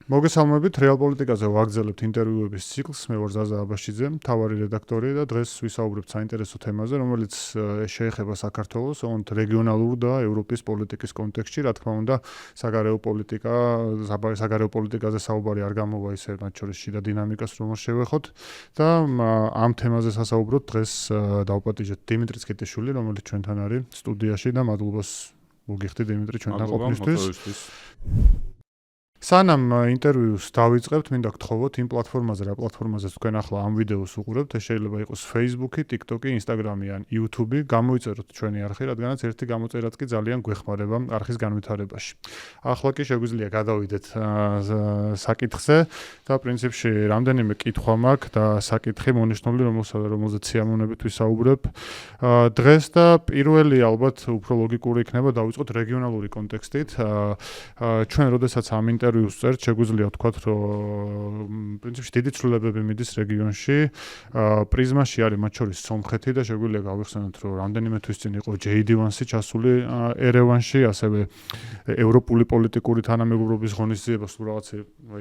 მოგესალმებით, რეალ პოლიტიკაზე ვაგრძელებთ ინტერვიუების ციკლს. მე ვარ ზაზა აბაშიძე, მთავარი რედაქტორი და დღეს ვისაუბრებთ საინტერესო თემაზე, რომელიც შეეხება საქართველოს, ოღონდ რეგიონალურ და ევროპის პოლიტიკის კონტექსტში, რა თქმა უნდა, საგარეო პოლიტიკაზე საუბარი არ გამოვა ისე მათ შორის შიდა დინამიკას რომ შევეხოთ და ამ თემაზე სასაუბროთ დღეს დავპატიჟეთ დიმიტრი სკიტიშვილი, რომელიც ჩვენთან არის სტუდიაში და მადლობას მოგიხდი დიმიტრი ჩვენთან ყოფნისთვის. სანამ ინტერვიუს დავიწყებთ, მინდა გთხოვოთ იმ პლატფორმაზე, რა პლატფორმაზე თქვენ ახლა ამ ვიდეოს უყურებთ, ეს შეიძლება იყოს Facebook-ი, TikTok-ი, Instagram-ი ან YouTube-ი, გამოიწეროთ ჩვენი არხი, რადგანაც ერთი გამოწერაც კი ძალიან გვეხმარება არხის განვითარებაში. ახლა კი შეგვიძლია გადავიდეთ საკითხზე და პრინციპში რამდენიმე კითხვა მაქვს და საკითხი მონიშნული, რომელზეც სიამოვნებით ვისაუბრებ დღეს და პირველი ალბათ უფრო ლოგიკური იქნება დავიწყოთ რეგიონალური კონტექსტით. ჩვენ როდესაც ამ ინტერვიუს წერთ, შეგვიძლია ვთქვათ, რომ პრინციპში დიდი ცვლილებები მიდის რეგიონში. პრიზმაში არის მათ შორის სომხეთი და შეგვიძლია გავიხსენოთ, რომ რამდენიმე თვის წინ იყო JD Vance ჩასული ერევანში, ასევე ევროპული პოლიტიკური თანამეგობრობის ღონისძიება სულ რაღაც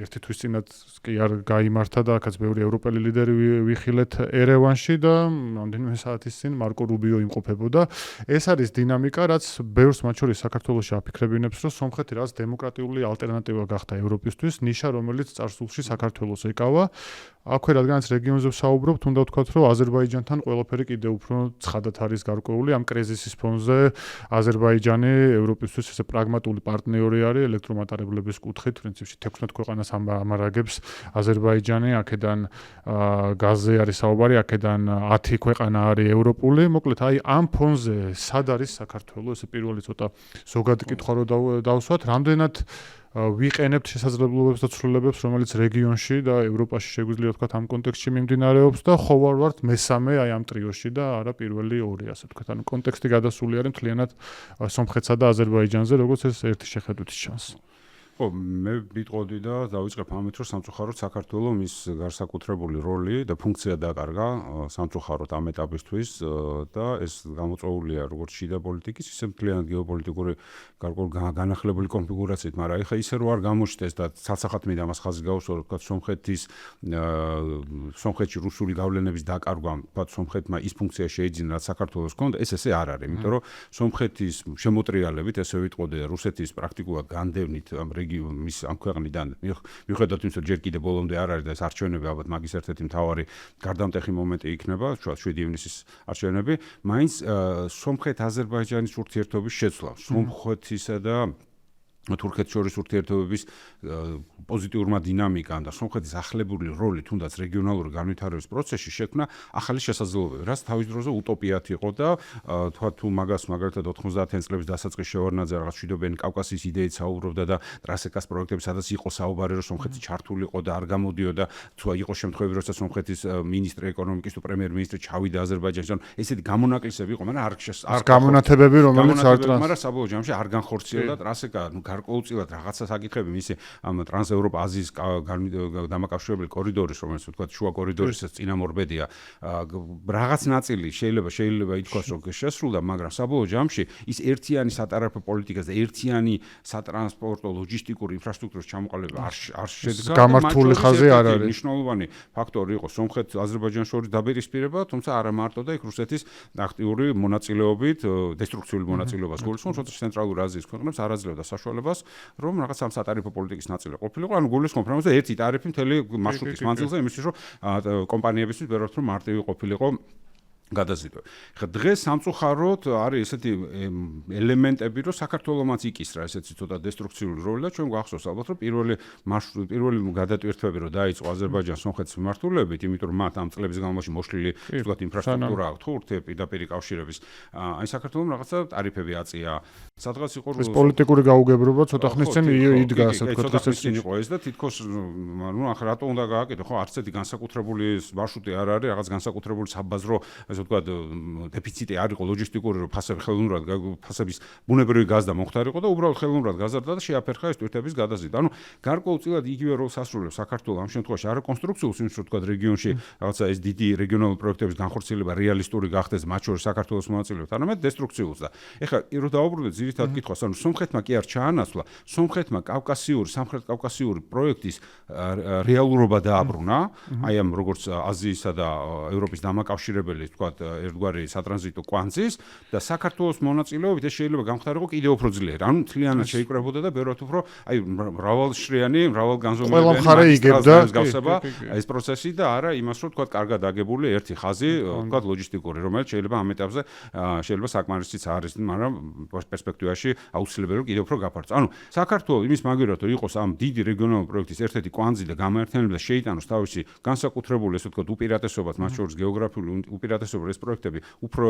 ერთი თვის წინაც კი არ გაიმართა და აქაც ბევრი ევროპელი ლიდერი ვიხილეთ ერევანში და რამდენიმე საათის წინ მარკო რუბიო იმყოფებოდა. ეს არის დინამიკა, რაც ბევრს მათ შორის საქართველოში აფიქრებინებს, რომ სომხეთი რაღაც დემოკრატიული ალტერნატივა გახდა ევროპისთვის, ნიშა, რომელიც წარსულში საქართველოს ეკავა. აქვე რადგანაც რეგიონზე ვსაუბრობთ, უნდა ვთქვათ, რომ აზერბაიჯანთან ყველაფერი კიდევ უფრო ცხადად არის გარკვეული. ამ კრიზისის ფონზე აზერბაიჯანი ევროპისთვის ესე პრაგმატული პარტნიორი არის ელექტრომატარებლების კუთხით, პრინციპში 16 ქვეყანას ამარაგებს აზერბაიჯანი, აქედან გაზზე არის საუბარი, აქედან 10 ქვეყანა არის ევროპული. მოკლედ, აი ამ ფონზე სად არის საქართველო? ესე პირველი ცოტა ზოგადი კითხვა რო დავსვათ, რამდენად ვიყენებთ შესაძლებლობებს და ცვლილებებს, რომელიც რეგიონში და ევროპაში შეგვიძლია ვთქვათ ამ კონტექსტში მიმდინარეობს და ხო ვართ მესამე აი ამ ტრიოში და არა პირველი ორი, ასე ვთქვათ. ანუ კონტექსტი გადასული არის მთლიანად სომხეთსა და აზერბაიჯანზე, როგორც ეს ერთი შეხედვით ჩანს. ხო, მე ვიტყოდი და დავიწყებ ამით, რომ სამწუხაროდ საქართველოს მის განსაკუთრებული როლი და ფუნქცია დაკარგა სამწუხაროდ ამ ეტაპისთვის და ეს გამოწვეულია როგორც შიდა პოლიტიკის, ისე მთლიანად გეოპოლიტიკური გარკვეული განახლებული კონფიგურაციით, მაგრამ ეხლა ისე რომ არ გამოჩნდეს და ცალსახად მინდა ამას ხაზი გავუსვა, რომ თქვა სომხეთში რუსული გავლენების დაკარგვამ, თქვა სომხეთმა ის ფუნქცია შეიძინა, რაც საქართველოს ჰქონდა, ეს ესე არ არის, იმიტომ რომ სომხეთის შემოტრიალებით, ესე ვიტყოდი და რუსეთის პრაქტიკულად განდევნით ამ მის ამ ქვეყნიდან მიუხედავად იმისა, რომ ჯერ კიდევ ბოლომდე არ არის და ეს არჩევნები ალბათ მაგის ერთ-ერთი მთავარი გარდამტეხი მომენტი იქნება, 7 ივნისის არჩევნები, მაინც სომხეთ-აზერბაიჯანის ურთიერთობის შეცვლა, სომხეთისა და თურქეთის შორის ურთიერთობების პოზიტიურმა დინამიკამ და სომხეთის ახალებული როლი თუნდაც რეგიონალური განვითარების პროცესში შექმნა ახალი შესაძლებლობები, რაც თავის დროზე утоპიათ იყო და თუ მაგას მაგალითად 90-იან წლების დასაწყისში შევარდნაძე რაღაც მშვიდობიანი კავკასიის იდეით საუბრობდა და ტრასეკას პროექტები, სადაც იყო საუბარი, რომ სომხეთი ჩართულიყო და არ გამოდიოდა, თუ იყო შემთხვევები, როცა სომხეთის მინისტრი ეკონომიკის თუ პრემიერ-მინისტრი ჩავიდა აზერბაიჯანში, ანუ ესეთი გამონაკლისები იყო, მაგრამ არ გამონათებები, რომელიც არ მაგრამ საბოლოო ჯამში არ განხორციელდა ტრასეკა, გარკვეულწილად რაღაცა საკითხები მისი ამ ტრანსევროპა-აზიის დამაკავშირებელი კორიდორის, რომელიც ვთქვათ შუა კორიდორის წინამორბედია, რაღაც ნაწილი შეიძლება ითქვას, რომ შესრულდა, მაგრამ საბოლოო ჯამში ის ერთიანი სატარიფო პოლიტიკას და ერთიანი სატრანსპორტო ლოჯისტიკური ინფრასტრუქტურის ჩამოყალიბება არ შედგა. გამართული ხაზი არ არის. მნიშვნელოვანი ფაქტორი იყო სომხეთ-აზერბაიჯანის შორის დაპირისპირება, თუმცა არა მარტო და იქ რუსეთის აქტიური მონაწილეობით, დესტრუქციული მონაწილეობას გულისხმობს, როცა ცენტრალური აზიის ქვეყნებს არ აძლევდა საშუალებას რომ რაღაც ამ სატარიფო პოლიტიკის ნაწილი ყოფილიყო, ანუ გულისხმობ რომ ერთი ტარიფი მთელი მარშრუტის მანძილზე იმისთვის რომ კომპანიებისთვის ბევრად რომ მარტივი ყოფილიყო გადაზიდვა. ხა დღეს სამწუხაროდ არის ესეთი ელემენტები, რომ საქართველოს იკისრა ესეთი ცოტა დესტრუქციული როლი და ჩვენ გვახსოვს ალბათ, რომ პირველი გადატვირთვები რომ დაიწყო აზერბაიჯან-სომხეთის მიმართულებით, იმიტომ რომ მათ ამ წლების განმავლობაში მოშლილი ვთქვათ ინფრასტრუქტურა აქვს, თუ პირდაპირი კავშირების, აი საქართველოს რაღაცა ტარიფები აწია. სადღაც იყო ეს პოლიტიკური გაუგებრობა ცოტა ხნის წინ იდგა, ასე ვთქვათ, ეს იყო ეს და თითქოს ნუ ახლა რატო უნდა გააკეთო, ხო არც ერთი განსაკუთრებული მარშრუტი არ არის, რაღაც განსაკუთრებული საბაზრო ესე ვთქვათ, დეფიციტი არ იყო ლოჯისტიკური, რომ ფასები ხელოვნურად ფასების ბუნებრივი გაზდა მომხდარიყო და უბრალოდ ხელოვნურად გაზარდა და შეაფერხა ეს ტვირთების გადაზიდვა. ანუ გარკვეულწილად იგივე როლს ასრულებს საქართველოს ამ შემთხვევაში არა კონსტრუქციულ, იმის რომ ვთქვათ, რეგიონში რაღაცა ეს დიდი რეგიონალური პროექტების განხორციელება რეალისტური გახდეს, მათ შორის საქართველოს მონაწილეობით, არამედ დესტრუქციულს და ეხლა რომ დავუბრუნდეთ ძირითად კითხვას, ანუ სომხეთმა კი არ ჩაანაცვლა, სომხეთმა სამხრეთ კავკასიური პროექტის რეალურობა დააბრუნა, აი ამ როგორც აზიისა და ევროპის დამაკავშირებელი, ვთქვათ, ერთგვარი სატრანზიტო კვანძის და საქართველოს მონაწილეობით ეს შეიძლება გამხდარიყო კიდევ უფრო ძლიერ. ანუ მთლიანად შეიკრებოდა და ბევრად უფრო აი მრავალშრიანი, მრავალგანზომილებელი მსგავსება ეს პროცესი და არა იმას, რომ ვთქვათ, კარგად აგებული ერთი ხაზი, ვთქვათ, ლოჯისტიკური, რომელიც შეიძლება ამ ეტაპზე შეიძლება საკმარისიც არის, მაგრამ პერსპექტივაში აუცილებელია კიდევ უფრო გაფართო. ანუ საქართველოს იმის მაგერად რომ იყოს ამ დიდი რეგიონალური პროექტის ერთ-ერთი კვანძი და გამაერთიანება და შეიტანოს თავისი განსაკუთრებული, ესე ვთქვათ, უპირატესობაც, მათ შორის გეოგრაფიული უპირატესობა, ეს პროექტები უფრო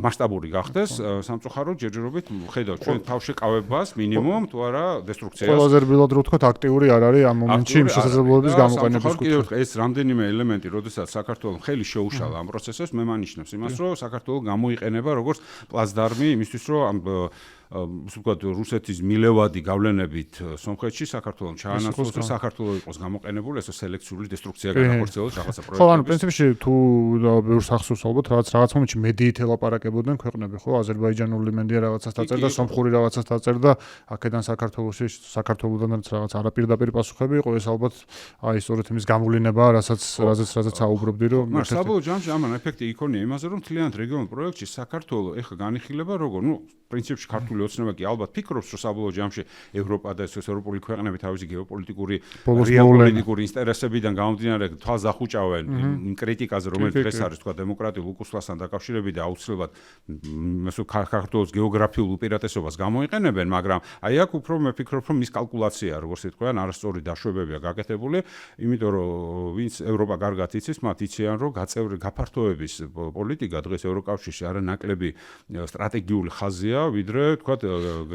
მასშტაბური გახდეს, სამწუხაროდ ჯერჯერობით ხედავთ ჩვენ თავშეკავებას მინიმუმ თუ არა დესტრუქციას. ყველაზე რბილად რო ვთქვათ, აქტიური არ არის ამ მომენტში იმ შესაძლებლობების გამოყენების კუთხით. ეს რამდენიმე ელემენტი, როდესაც საქართველოს ხელი შეუშალა ამ პროცესებს, მე მანიშნებს იმას, რომ საქართველოს გამოიყენება როგორც პლაცდარმი იმისთვის, რომ ამ ვთქვათ, რუსეთის მილევადი გავლენებით სომხეთში საქართველოს ჩაანაცვლოს და საქართველოს იყოს გამოყენებული ეს სელექციური დესტრუქცია განახორციელოს რაღაცა პროექტები. ხო, ანუ პრინციპში თუ ბევრს ახსოვს ალბათ, რაღაც მომენტში მედიით ელაპარაკებოდნენ ქვეყნები, ხო, აზერბაიჯანული მედია რაღაცას დაწერდა, სომხური რაღაცას დაწერდა, აქედან საქართველოსდანაც რაღაც არაპირდაპირ პასუხები იყო, ეს ალბათ აი სწორედ იმის გამოვლინება, რაზეც საუბრობდი, რომ საბოლოო ჯამში ამან ეფექტი იქონია იმაზე, რომ მთლიანად რეგიონულ პროექტში საქართველოს ეხლა განიხილება როგორ, პრინციპში ქართული ოცნება კი ალბათ ფიქრობს, რომ საბოლოო ჯამში ევროპა და ეს ევროპული ქვეყნები თავისი გეოპოლიტიკური რეალპოლიტიკური ინტერესებიდან გამომდინარე თვალს ახუჭავენ იმ კრიტიკაზე, რომელიც დღეს არის თქვა დემოკრატიულ უკუსლასთან დაკავშირებით და აუცილებლად საქართველოს გეოგრაფიულ უპირატესობას გამოიყენებენ, მაგრამ აი აქ უფრო მე ფიქრობ, რომ მის კალკულაცია, როგორც ითქვიან, არასწორი დაშვებებია გაკეთებული, იმიტომ რომ ვინც ევროპა კარგად იცის, მათ იციან, რომ გაფართოების პოლიტიკა დღეს ევროკავშირში არანაკლები სტრატეგიული ხაზია, ვიდრე თქვათ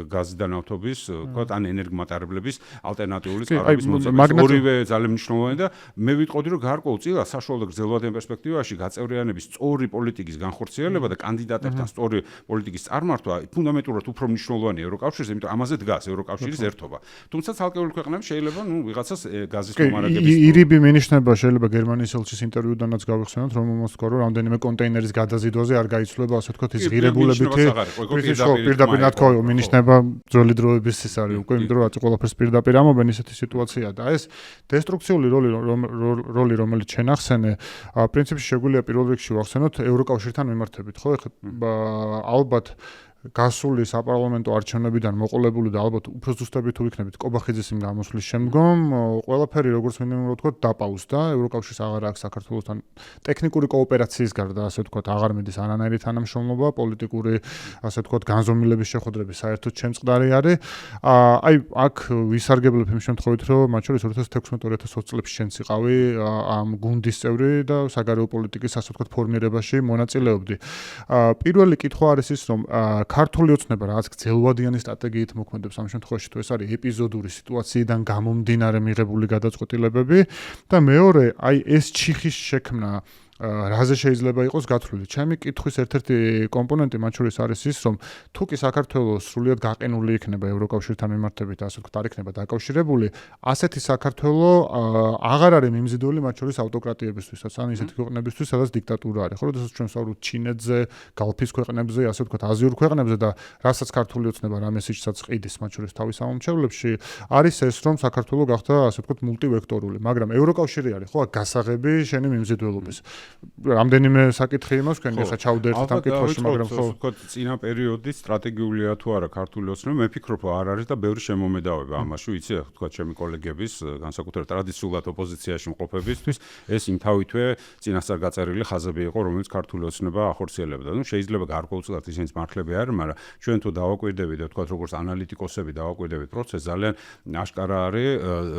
გაზიდან ნავთობის, თქვათ ან ენერგომატარებლების ალტერნატიული წყაროების მოწმობა. ორივე ძალიან მნიშვნელოვანი და მე ვიტყოდი, რომ გარკვეულწილად საშუალო გრძელვადიან პერსპექტივაში გაწევრიანების სწორი პოლიტიკის განხორციელება და კანდიდატებთან სწორი პოლიტიკის წარმართვა ფუნდამენტურად უფრო მნიშვნელოვანია ევროკავშირზე, იმიტომ ამაზე დგას ევროკავშირის ერთობა. თუმცა ცალკეული ქვეყნები შეიძლება ვიღაცას გაზის მომარაგების ირიბი მინიშნება შეიძლება გერმანიის ელჩის ინტერვიუდანაც გავიხსენოთ, რომ მოსკოვ რომ რამდენიმე კონტეინერის გადაზიდვაზე არ გაიცვლება, ასე ვთქვათ, ის ღირებულებითი პირდაპირ ნათქვამი მინიშნება ძველი დროების ის არის უკვე, იმიტომ რომ ყველაფერს პირდაპირ ამობენ, ისეთი სიტუაციაა და ეს დესტრუქციული როლი, რომელიც შენ ახსენე, პრინციპში შეგვიძლია პირველ რიგში ვახსენოთ ევროკავშირთან მიმართებით, ხო? ალბათ გასული საპარლამენტო არჩევნებიდან მოყოლებული და ალბათ უფრო ზუსტად თუ იქნებით კობახიძის იმ გამოსვლის შემდგომ ყველაფერი როგორც მინიმუმ რო ვთქვათ დაპაუზდა ევროკავშირს აღარ აქვს საქართველოსთან ტექნიკური კოოპერაციის გარდა ასე ვთქვათ აღარ მიდის არანაირი თანამშრომლობა პოლიტიკური ასე ვთქვათ განზომილების შეხვედრები საერთოდ ჩემწყდარი არის აი აქ ვისარგებლებ იმ შემთხვევით რომ მათ შორის 2016-2020 წლებში შენც იყავი ამ გუნდის წევრი და საგარეო პოლიტიკის ასე ვთქვათ ფორმირებაში მონაწილეობდი პირველი კითხვა არის ის რომ ქართული ოცნება რაც გრძელვადიანი სტრატეგიით მოქმედებს ამ შემთხვევაში თუ ეს არის ეპიზოდური სიტუაციიდან გამომდინარე მიღებული გადაწყვეტილებები და მეორე აი ეს ჩიხის შექმნა რაზე შეიძლება იყოს გათვლილი. ჩემი კითხვის ერთ-ერთი კომპონენტი მათ შორის არის ის, რომ თუ კი საქართველოს სრულიად გაყენული იქნება ევროკავშირთან მიმართებით, ასე ვთქვათ, არ იქნება დაკავშირებული, ასეთი საქართველო აღარ არის მიმზიდველი მათ შორის ავტოკრატიებისთვისაც, ან ისეთი ქვეყნებისთვის, სადაც დიქტატურა არის. ხო, როდესაც ჩვენ ვსაუბრობთ ჩინეთზე, გალფის ქვეყნებზე, ასე ვთქვათ, აზიურ ქვეყნებზე და რასაც ქართული ოცნება რამესიჩსაც ყიდის მათ შორის თავის ამომრჩევლებში, არის ეს, რომ საქართველო გახდა, ასე ვთქვათ, მულტივექტორული, მაგრამ ევროკავშირი არის, ხო, გასაღები შენი მიმზიდველობის. რამდენიმე საკითხი იმას თქვენ ხა ჩავდერთ ამ კითხვაში, მაგრამ ხო ვთქვათ, წინა პერიოდის სტრატეგიულია თუ არა ქართული ოცნება, მე ფიქრობ, რომ არ არის და ბევრი შემომედავება ამაში, ვიცი, ვთქვათ, ჩემი კოლეგების, განსაკუთრებით ტრადიციულად ოპოზიციაში მყოფებისთვის, ეს იმ თავითვე წინასწარ გაწერილი ხაზები იყო, რომელიც ქართული ოცნება ახორციელებდა. ნუ შეიძლება გარკვეულწილად ისინიც მართლები არის, მაგრამ ჩვენ თუ დავაკვირდებით და ვთქვათ, როგორც ანალიტიკოსები დავაკვირდებით პროცესს, ძალიან აშკარა არის,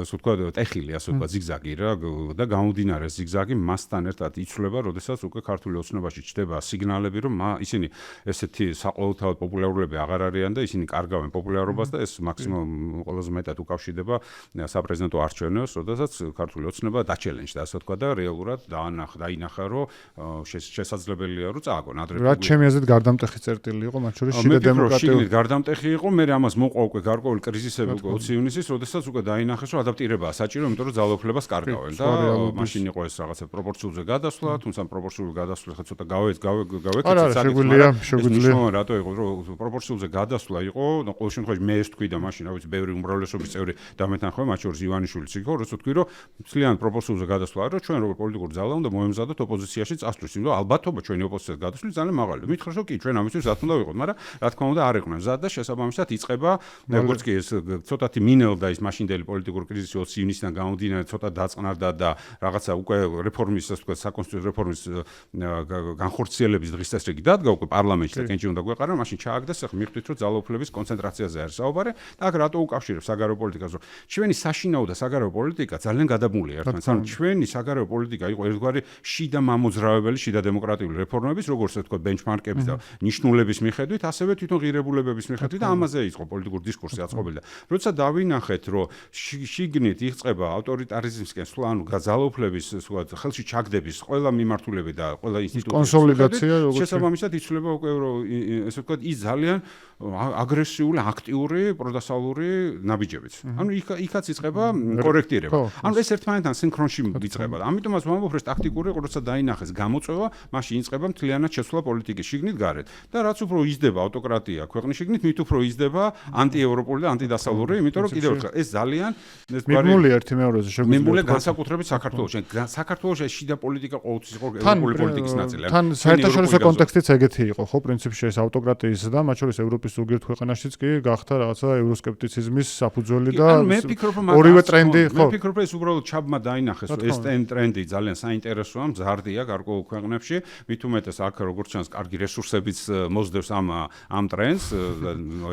ასე ვთქვათ, ტეხილი, ასე ვთქვათ, ზიგზაგი რა და გამომდინარე ზიგზაგი მასთან ერთად იცვლება, როდესაც უკვე ქართული ოცნებაში ჩდება სიგნალები, რომ ისინი ესეთი საყოველთაოდ პოპულარულები აღარ არიან და ისინი კარგავენ პოპულარობას და ეს მაქსიმუმ ყველაზე მეტად უკავშირდება საპრეზიდენტო არჩევნებს, როდესაც ქართული ოცნება დაჩელენჯდა, ასე ვთქვა და რეალურად დაინახა, რომ შესაძლებელია, რომ წააგონ ადრე. რაც ჩემი აზრით გარდამტეხი წერტილი იყო, მათ შორის შიდა დემოკრატიული გარდამტეხი იყო, მე ამას მოყვა უკვე გარკვეული კრიზისები უკვე 20 ივნისის, როდესაც უკვე დაინახეს, რომ ადაპტირებაა საჭირო, იმიტომ რომ ძალაუფლებას კარგავენ და მაშინ იყო ეს რაღაცა პროპორციულზე გადასვლა, თუმცა პროპორციული გადასვლა ხა ცოტა გავეკეთეთ შეგვიძლია რატო იყო, რომ პროპორციულზე გადასვლა იყო, ყოველ შემთხვევაში მე ეს თქვი და მაშინ რა ვიცი, ბევრი უმრავლესობის წევრი დამეთანხმება, მათ შორის ივანიშვილიც იყო, როცა თქვი, რომ ძალიან პროპორციულზე გადასვლა არა, ჩვენ როგორ პოლიტიკური ძალა უნდა მოემზადოთ ოპოზიციაში წასვლის, იმიტომ რომ ალბათობა ჩვენი ოპოზიციას გადასვლის ძალიან მაღალია. მითხრას, რომ კი, ჩვენ ამისთვის ზად უნდა ვიყოთ, მაგრამ რა თქმა უნდა არ იყვნენ ზად და შესაბამისად იწყება, როგორც კი ეს ცოტათი მინელდა ის მაშინდელი პოლიტიკური კრიზისი 20 ივნისიდან გამომდინარე, ცოტა დაწყნარდა და რაღაცა უკვე რეფორმის, ასე ვთქვათ, საკონსტიტუციო რეფორმის განხორციელების დღის წესრიგი დადგა უკვე პარლამენტში და კენჭი უნდა გვეყარა, მაშინ ჩააგდა ახლა მიხვდით, რომ ძალაუფლების კონცენტრაციაზე არის საუბარი და აქ რატო უკავშირებს საგარეო პოლიტიკას, რომ ჩვენი საშინაო და საგარეო პოლიტიკა ძალიან გადაბმულია ერთმანეთს. ანუ ჩვენი საგარეო პოლიტიკა იყო ერთგვარი შიდა მამოძრავებელი, შიდა დემოკრატიული რეფორმების, როგორც ვთქვათ, ბენჩმარკების და ნიშნულების მიხედვით, ასევე თვითონ ღირებულებების მიხედვით და ამაზე იყო პოლიტიკური დისკურსი აწყობილი და როცა დავინახეთ, რომ შიგნით იწყება ავტორიტარიზმისკენ სვლა, ანუ ძალაუფლების ხელში ჩაგდების ყველა მიმართულები და ყველა ინსტიტუტი კონსოლიდაცია, შესაბამისად იცვლება უკვე, რომ ესე ვთქვათ, ის ძალიან აგრესიული, აქტიური, პროდასალური ნაბიჯებიც. ანუ იქაც იწყება კორექტირება. ანუ ეს ერთმანეთთან სინქრონში იწყება. ამიტომაც ვამბობ, რომ ტაქტიკური, როცა დაინახეს გამოწვევა, მაშინ იწყება მთლიანად შეცვლა პოლიტიკის შიგნით გარეთ. და რაც უფრო იზრდება ავტოკრატია ქვეყნის შიგნით, მით უფრო იზრდება ანტიევროპული და ანტიდასავლური, იმიტომ რომ კიდევ ერთხელ ეს ძალიან მიბმული ერთი მეორეზე შეგვიძლია. მიბმული განსაკუთრებით საქართველოში. საქართველოში შიდა პოლიტიკა ყოველთვის იყო ევროპული პოლიტიკის ნაწილი. თან საერთაშორისო კონტექსტიც ეგეთი იყო, ხო, პრინციპში ეს ავტოკრატიის და მათ შორის ევროპის ზოგიერთ ქვეყანაშიც კი გახდა რაღაცა ევროსკეპტიციზმის საფუძველი და ორივე ტრენდი, ხო. მე ვფიქრობ, ეს უბრალოდ ჩაბმა დაინახეს, რომ ეს ტრენდი ძალიან საინტერესოა, მზარდია გარკვეულ ქვეყნებში, მით უმეტეს აქ როგორც ჩანს, კარგი რესურსებიც მოსდევს ამ ტრენდს,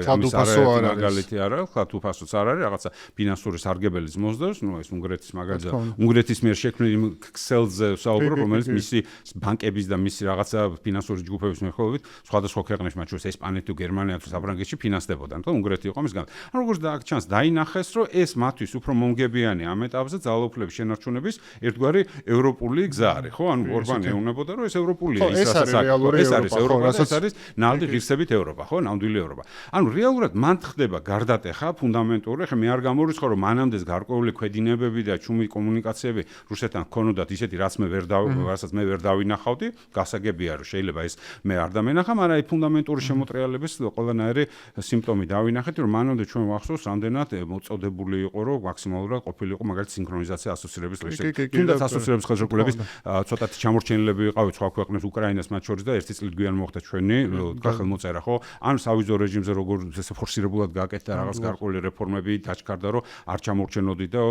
ამის მაგალითი არა, ხლა თუფასოც არ არის, რაღაცა ფინანსური სარგებელიც მოსდევს, ნუ ეს უნგრეთის მაგალითია, უნგრეთის მიერ შექმნილი ქსელზე საუბრობ, რომელიც მისი ბანკების და მისი რაღაცა ფინანსური ჯგუფების მეშვეობით სხვადასხვა ქვეყნებში, მათ შორის ესპანეთი თუ გერმანია თუ საფრანგეთში ფინანსდებოდა, თუმცა უნგრეთი იყო მის გამო. ანუ როგორც ჩანს დაინახეს, რომ ეს მათთვის უფრო მომგებიანი ამ ეტაპზე ძალაუფლების შენარჩუნების ერთგვარი ევროპული გზა არის, ხო? ანუ ორბანი ეუბნებოდა, რომ ეს ევროპულია, ეს არის ევროპა, ეს არის ნალდი ღირსებით ევროპა, ხო? ნამდვილი ევროპა. ანუ რეალურად მან ხდება გარდატეხა ფუნდამენტური, ხე მე არ გამორიცხავ, რომ მანამდეც გარკვეული ქვედინებები და ჩუმი კომუნიკაციები რუსეთთან ჰქონოდათ ისეთი, რასაც მე ვერ დავინახავდი, გასაგებია, რომ შეიძლება ეს მე არ დამენახა, მაგრამ აი ფუნდამენტური შემოტრიალების ყველანაირი სიმპტომი დავინახეთ, რომ მანამდე ჩვენ ვახსოვს, რამდენად მოწოდებული იყო, რომ მაქსიმალურად ყოფილიყო მაგალითად სინქრონიზაცია ასოცირების დღეს. თუნდაც ასოცირების ხელშეკრულების ცოტათი ჩამორჩენილები ვიყავით სხვა ქვეყნებს, უკრაინას მათ შორის და ერთი წლით გვიან მოხდა ჩვენი ხელმოწერა, ხო? ან სავიზო რეჟიმზე როგორ ესე ფორსირებულად გააკეთა რაღაც გარკვეული რეფორმები, დაჩქარდა, რომ არ ჩამორჩენოდით და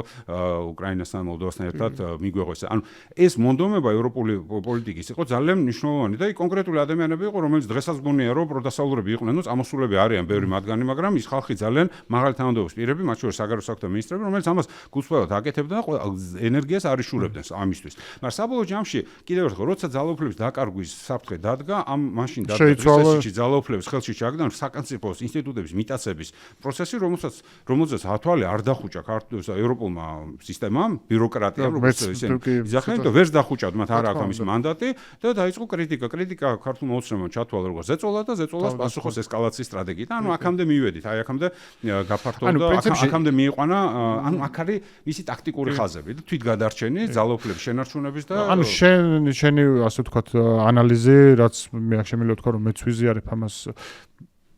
უკრაინასთან, მოლდოვასთან ერთად მიგვეღოს. ანუ ეს მონდომება ევროპული პოლიტიკის იყო ძალიან მნიშვნელოვანი და კონკრეტული ადამიანები იყო, რომელიც დღესაც გონია, რომ პროდასავლურები იყვნენ, ну წამოსულები არიან ბევრი მათგანი, მაგრამ ის ხალხი ძალიან მაღალი თანამდებობის პირები, მათ შორის საგარეო საქმეთა მინისტრები, რომელიც ამას გულწრფელად აკეთებდა და ენერგიას არ იშურებდნენ ამისთვის. მაგრამ საბოლოო ჯამში კიდევ ერთხელ, როცა ძალაუფლების დაკარგვის საფრთხე დადგა, ამ მაშინ დადგა რუსეთში ძალაუფლების ხელში ჩაგდა საკანცლიეროს ინსტიტუტების მიტაცების πρოცესი, რომელზეც ათვალე არ დახუჭა ქართულ ევროპულმა სისტემამ, ბიუროკრატიამ, როგორც ისინი იძახენ და ვერ დახუჭავთ, მათ არ აქვს ამის მანდატი და დაიწყო კრიტიკა. კრიტიკა ქართულმა ოცნებამ ჩათვალა როგორც ზეწოლა და ზეწოლას პასუხოს ესკალაციის სტრატეგიით. ანუ აქამდე მივედით, აი აქამდე გაფართოვდა და აქამდე მიიყვანა, ანუ აქ არის მისი ტაქტიკური ხაზები და თვითგადარჩენი, ძალაუფლების შენარჩუნების და ანუ შენი ასე ვთქვათ ანალიზი, რაც მე აქ შემიძლია ვთქვა, რომ მეც ვიზიარებ ამას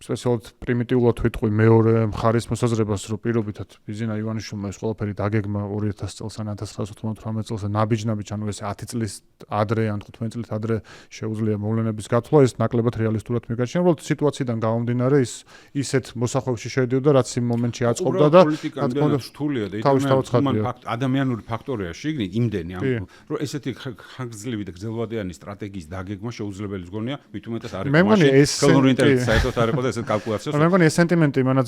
სპეციალურად პრიმიტიულად ვიტყვი მეორე მხარის მოსაზრებას, რომ პირობითად ბიზინა ივანიშვილმა ეს ყველაფერი დაგეგმა 2000 წელს ან 1998 წელს ნაბიჯ-ნაბიჯ, ანუ ეს 10 წლის ადრე ან 15 წლის ადრე შეუძლია მოვლენების გათვლა, ეს ნაკლებად რეალისტურად მიგაჩნია. უბრალოდ სიტუაციიდან გამომდინარე ისეთ მოსახვევში შედიოდა, რაც იმ მომენტში აწყობდა და რა თქმა უნდა რთულია და ითქმის ადამიანური ფაქტორია შიგნით იმდენი, რომ ესეთი ხანგრძლივი და გრძელვადიანი სტრატეგიის დაგეგმა შეუძლებელი გონია, მით უმეტეს არის მაშინ ხელოვნური ინტელექტი საერთოდ არ იყო და ეს კალკულაციას. მე მგონი ეს სენტიმენტი მანაც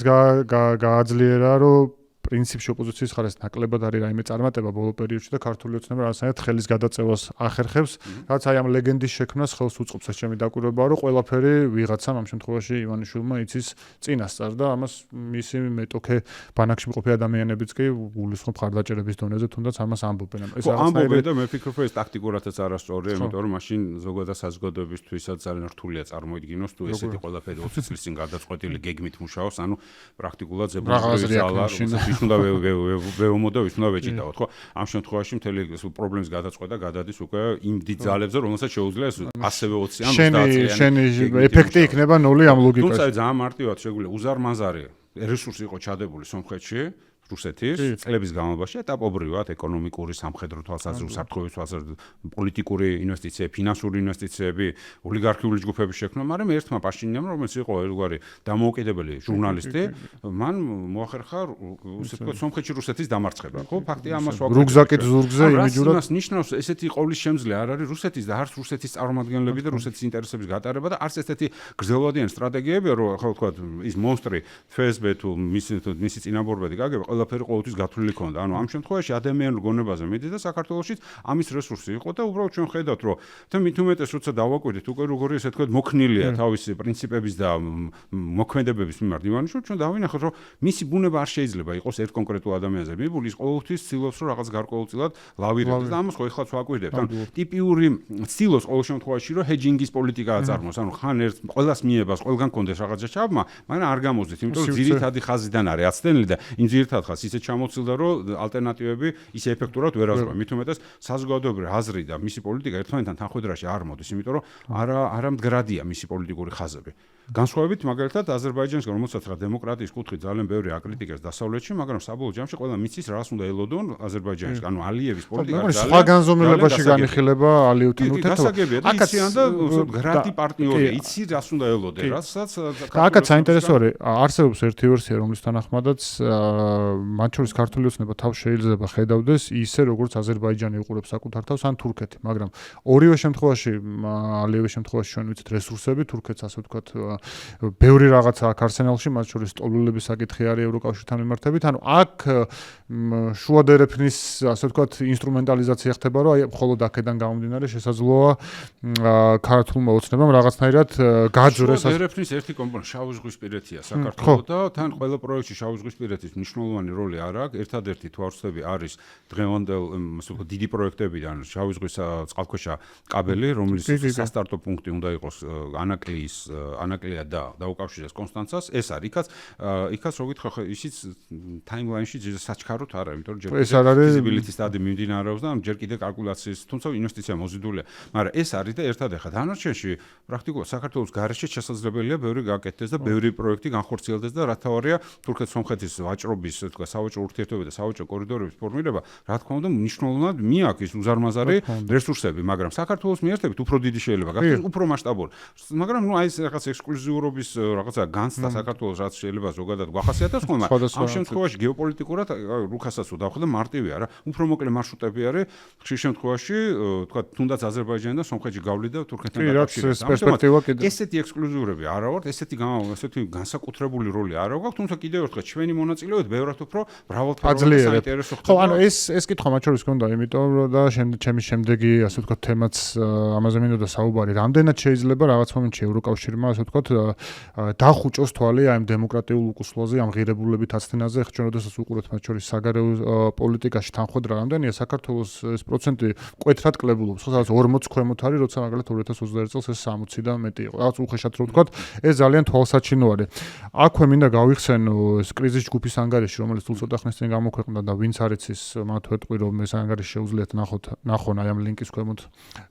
გააძლიერა, რომ პრინციპში ოპოზიციის ხარეს ნაკლებად არის რაიმე წარმატება ბოლო პერიოდში და ქართული ოცნება რაღაცნაირად ხელის გადაწევას ახერხებს, რაც აი ამ ლეგენდის შექმნას ხელს უწყობს. ეს ჩემი დაკვირვებაა, რომ ყველაფერი ვიღაცამ ამ შემთხვევაში ივანიშვილმა იცის წინასწარ და ამას მისი მეტოქე ბანაკში მყოფი ადამიანებიც კი გულისხმობ ხარდაჭერების დონეზე თუნდაც ამას ამბობენ. ეს ამბობენ და მე ფიქრობ ეს ტაქტიკურადაც არასწორია, იმიტომ რომ მაშინ ზოგადად საზოგადოებისთვისაც ძალიან რთულია წარმოიდგინოს თუ ესეთი ყველაფერი 20 წლის წინ გადაწყვეტილი გეგმით მუშაობს, ანუ პრაქტიკულად ზებუნებრივი ძალა, ვის უნდა ვეომო და ვის უნდა ვეჭიდაოთ, ხო? ამ შემთხვევაში მთელი პრობლემის გადაწყვეტა გადადის უკვე იმ დიდ ძალებზე, რომელსაც შეუძლია ასევე 20 ან 30 შენი ეფექტი იქნება 0 ამ ლოგიკაში. თუმცა ძალიან მარტივად შეგვიძლია უზარმაზარი რესურსი იყო ჩადებული სომხეთში რუსეთის წლების განმავლობაში ეტაპობრივად ეკონომიკური, სამხედრო თვალსაზრისით, საფრთხების თვალსაზრისით, პოლიტიკური ინვესტიციები, ფინანსური ინვესტიციები, ოლიგარქიული ჯგუფების შექმნა, მაგრამ ერთმა პაშინიანმა, რომელიც იყო ერთგვარი დამოუკიდებელი ჟურნალისტი, მან მოახერხა ისე თქვა სომხეთში რუსეთის დამარცხება. ხო, ფაქტია ამას ვაკეთებ. რუგზაკით ზურგზე იმიჯურად იმას ნიშნავს ესეთი ყოვლის შემძლე არ არის რუსეთის და არც რუსეთის წარმომადგენლები და რუსეთის ინტერესების გატარება და არც ესეთი გრძელვადიანი სტრატეგიები, რომ ხო თქვა ის მონსტრი FSB თუ მისი წინამორბედი გაგება ყველაფერი ყოველთვის გათვლილი ქონდა. ანუ ამ შემთხვევაში ადამიანურ გონებაზე მიდის და საქართველოშიც ამის რესურსი იყო და უბრალოდ ჩვენ ხედავთ, რომ და მით უმეტეს როცა დავაკვირდით უკვე როგორი ესე თქვა მოქნილია თავისი პრინციპების და მოქმედებების მიმართ ივანიშვილი, ჩვენ დავინახეთ, რომ მისი ბუნება არ შეიძლება იყოს ერთ კონკრეტულ ადამიანზე მიბული, ის ყოველთვის ცდილობს, რომ რაღაც გარკვეულწილად ლავირდეს და ამას ხო ეხლაც ვაკვირდებთ. ანუ ტიპიური ცდილობს ყოველ შემთხვევაში, რომ ჰეჯინგის პოლიტიკა აწარმოოს. ანუ ხან ერთ ყველას მიებას, ყველგან კონდეს რაღაცა ჩაბმა, მაგრამ არ გამოძით, იმიტომ რომ ძირითადი ხაზიდან არის აცდენილი და იმ ძირითად ხაზს ისე ჩამოცილდა, რომ ალტერნატივები ისე ეფექტურად ვერ აღწვა. მით უმეტეს საზოგადოებრივი აზრი და მისი პოლიტიკა ერთმანეთთან თანხვედრაში არ მოდის, იმიტომ რომ არა მდგრადია მისი პოლიტიკური ხაზები. განსხვავებით მაგალითად აზერბაიჯანისგან, რომელსაც რა დემოკრატიის კუთხით ძალიან ბევრი აკრიტიკებს დასავლეთში, მაგრამ საბოლოო ჯამში ყველა მიცის რას უნდა ელოდონ აზერბაიჯანისგან. ანუ ალიევის პოლიტიკა ძალიან სხვა განზომილებაში განიხილება ალიევთან ურთიერთობა. გასაგებია და იციან და გრადი პარტნიორია, იცი რას უნდა ელოდე, რასაც აქაც საინტერესო არის, არსებობს ერთი ვერსია, რომლის თანახმადაც მათ შორის ქართული ოცნება თავს შეიძლება ხედავდეს ისე, როგორც აზერბაიჯანი უყურებს საკუთარ თავს ან თურქეთი, მაგრამ ორივე შემთხვევაში, ალიევის შემთხვევაში ჩვენ ვიცით რესურსები, თურქეთს ასე ვთქვათ, ბევრი რაღაცა აქ არსენალში, მათ შორის ტოლულების საკითხი არის ევროკავშირთან მიმართებით, ანუ აქ შუადერეფნის ასე ვთქვათ ინსტრუმენტალიზაცია ხდება, რომ აი მხოლოდ აქედან გამომდინარე შესაძლოა ქართულმა ოცნებამ რაღაცნაირად გააძრეს. შუადერეფნის ერთი კომპონენტი შავი ზღვისპირეთია საქართველოს და თან ყველა პროექტში შავი ზღვისპირეთის მნიშვნელოვანი როლი არ აქვს. ერთადერთი თვალსწრაფი არის დღევანდელ დიდი პროექტებიდან შავი ზღვის წყალქვეშა კაბელი, რომლის სასტარტო პუნქტი უნდა იყოს ანაკლია და დაუკავშირდეს კონსტანცას. ეს არის იქაც რო გითხრა, ისიც ტაიმლაინში საჩქაროდ არა, იმიტომ რომ ჯერ კიდევ feasibility study მიმდინარეობს და ჯერ კიდევ კალკულაციის, თუმცა ინვესტიცია მოზიდულია. მაგრამ ეს არის და ერთადერთად დანარჩენში პრაქტიკულად საქართველოს გარეშე შესაძლებელია ბევრი გააკეთდეს და ბევრი პროექტი განხორციელდეს და რა თავარია თურქეთ-სომხეთის ვაჭრობის, თქვა სავაჭრო ურთიერთობები და სავაჭრო კორიდორების ფორმირება, რა თქმა უნდა, მნიშვნელოვნად მიაქის უზარმაზარი რესურსები, მაგრამ საქართველოს მიერთებით უფრო დიდი შეიძლება გახდეს, უფრო მასშტაბური. მაგრამ ნუ აი ეს რაღაც ექსკლუზიურობის რაღაცა განცდა საქართველოს რაც შეიძლება ზოგადად გვახასიათებს ხოლმე, ამ შემთხვევაში გეოპოლიტიკურად რუქასაც უდავხდა მარტივი არა, უფრო მოკლე მარშრუტები არის, ხშირ შემთხვევაში, თქვა თუნდაც აზერბაიჯანი და სომხეთში გავლი და თურქეთთან დაკავშირება. ესეთი ექსკლუზიურები არა ვართ, ესეთი განსაკუთრებული როლი არა გვაქვს, თუმცა კიდევ ერთხელ ჩვენი მონაწილეობით ბევრად უფრო მრავალფეროვანი საინტერესო ხდება. ხო, ანუ ეს კითხვა მათ შორის გქონდა, იმიტომ რომ და ჩემი შემდეგი ასე ვთქვათ თემაც ამაზე მინდოდა საუბარი, რამდენად შეიძლება რაღაც მომენტში ევროკავშირმა ასე ვთქვათ დახუჭოს თვალი ამ დემოკრატიულ უკუსლოზე, ამ ღირებულებებით აცდენაზე, ხო ჩვენ როდესაც უყურებთ მათ შორის საგარეო პოლიტიკაში თანხმედრა რამდენია, საქართველოს ეს პროცენტი მკვეთრად კლებულობს, ხო სადაც 40 ქვემოთ არის, როცა მაგალითად 2021 წელს ეს 60-დან მეტი იყო. რაღაც უხეშად რო ვთქვათ, ეს ძალიან თვალსაჩინო არის. აქვე მინდა გავიხსენო ეს კრიზის ჯგუფის ანგარიში, რომელიც თუ ცოტა ხნის წინ გამოქვეყნდა და ვინც არ იცის, მათ ვეტყვი რომ ეს ანგარიში შეუძლიათ ნახონ აი ამ ლინკის ქვემოთ,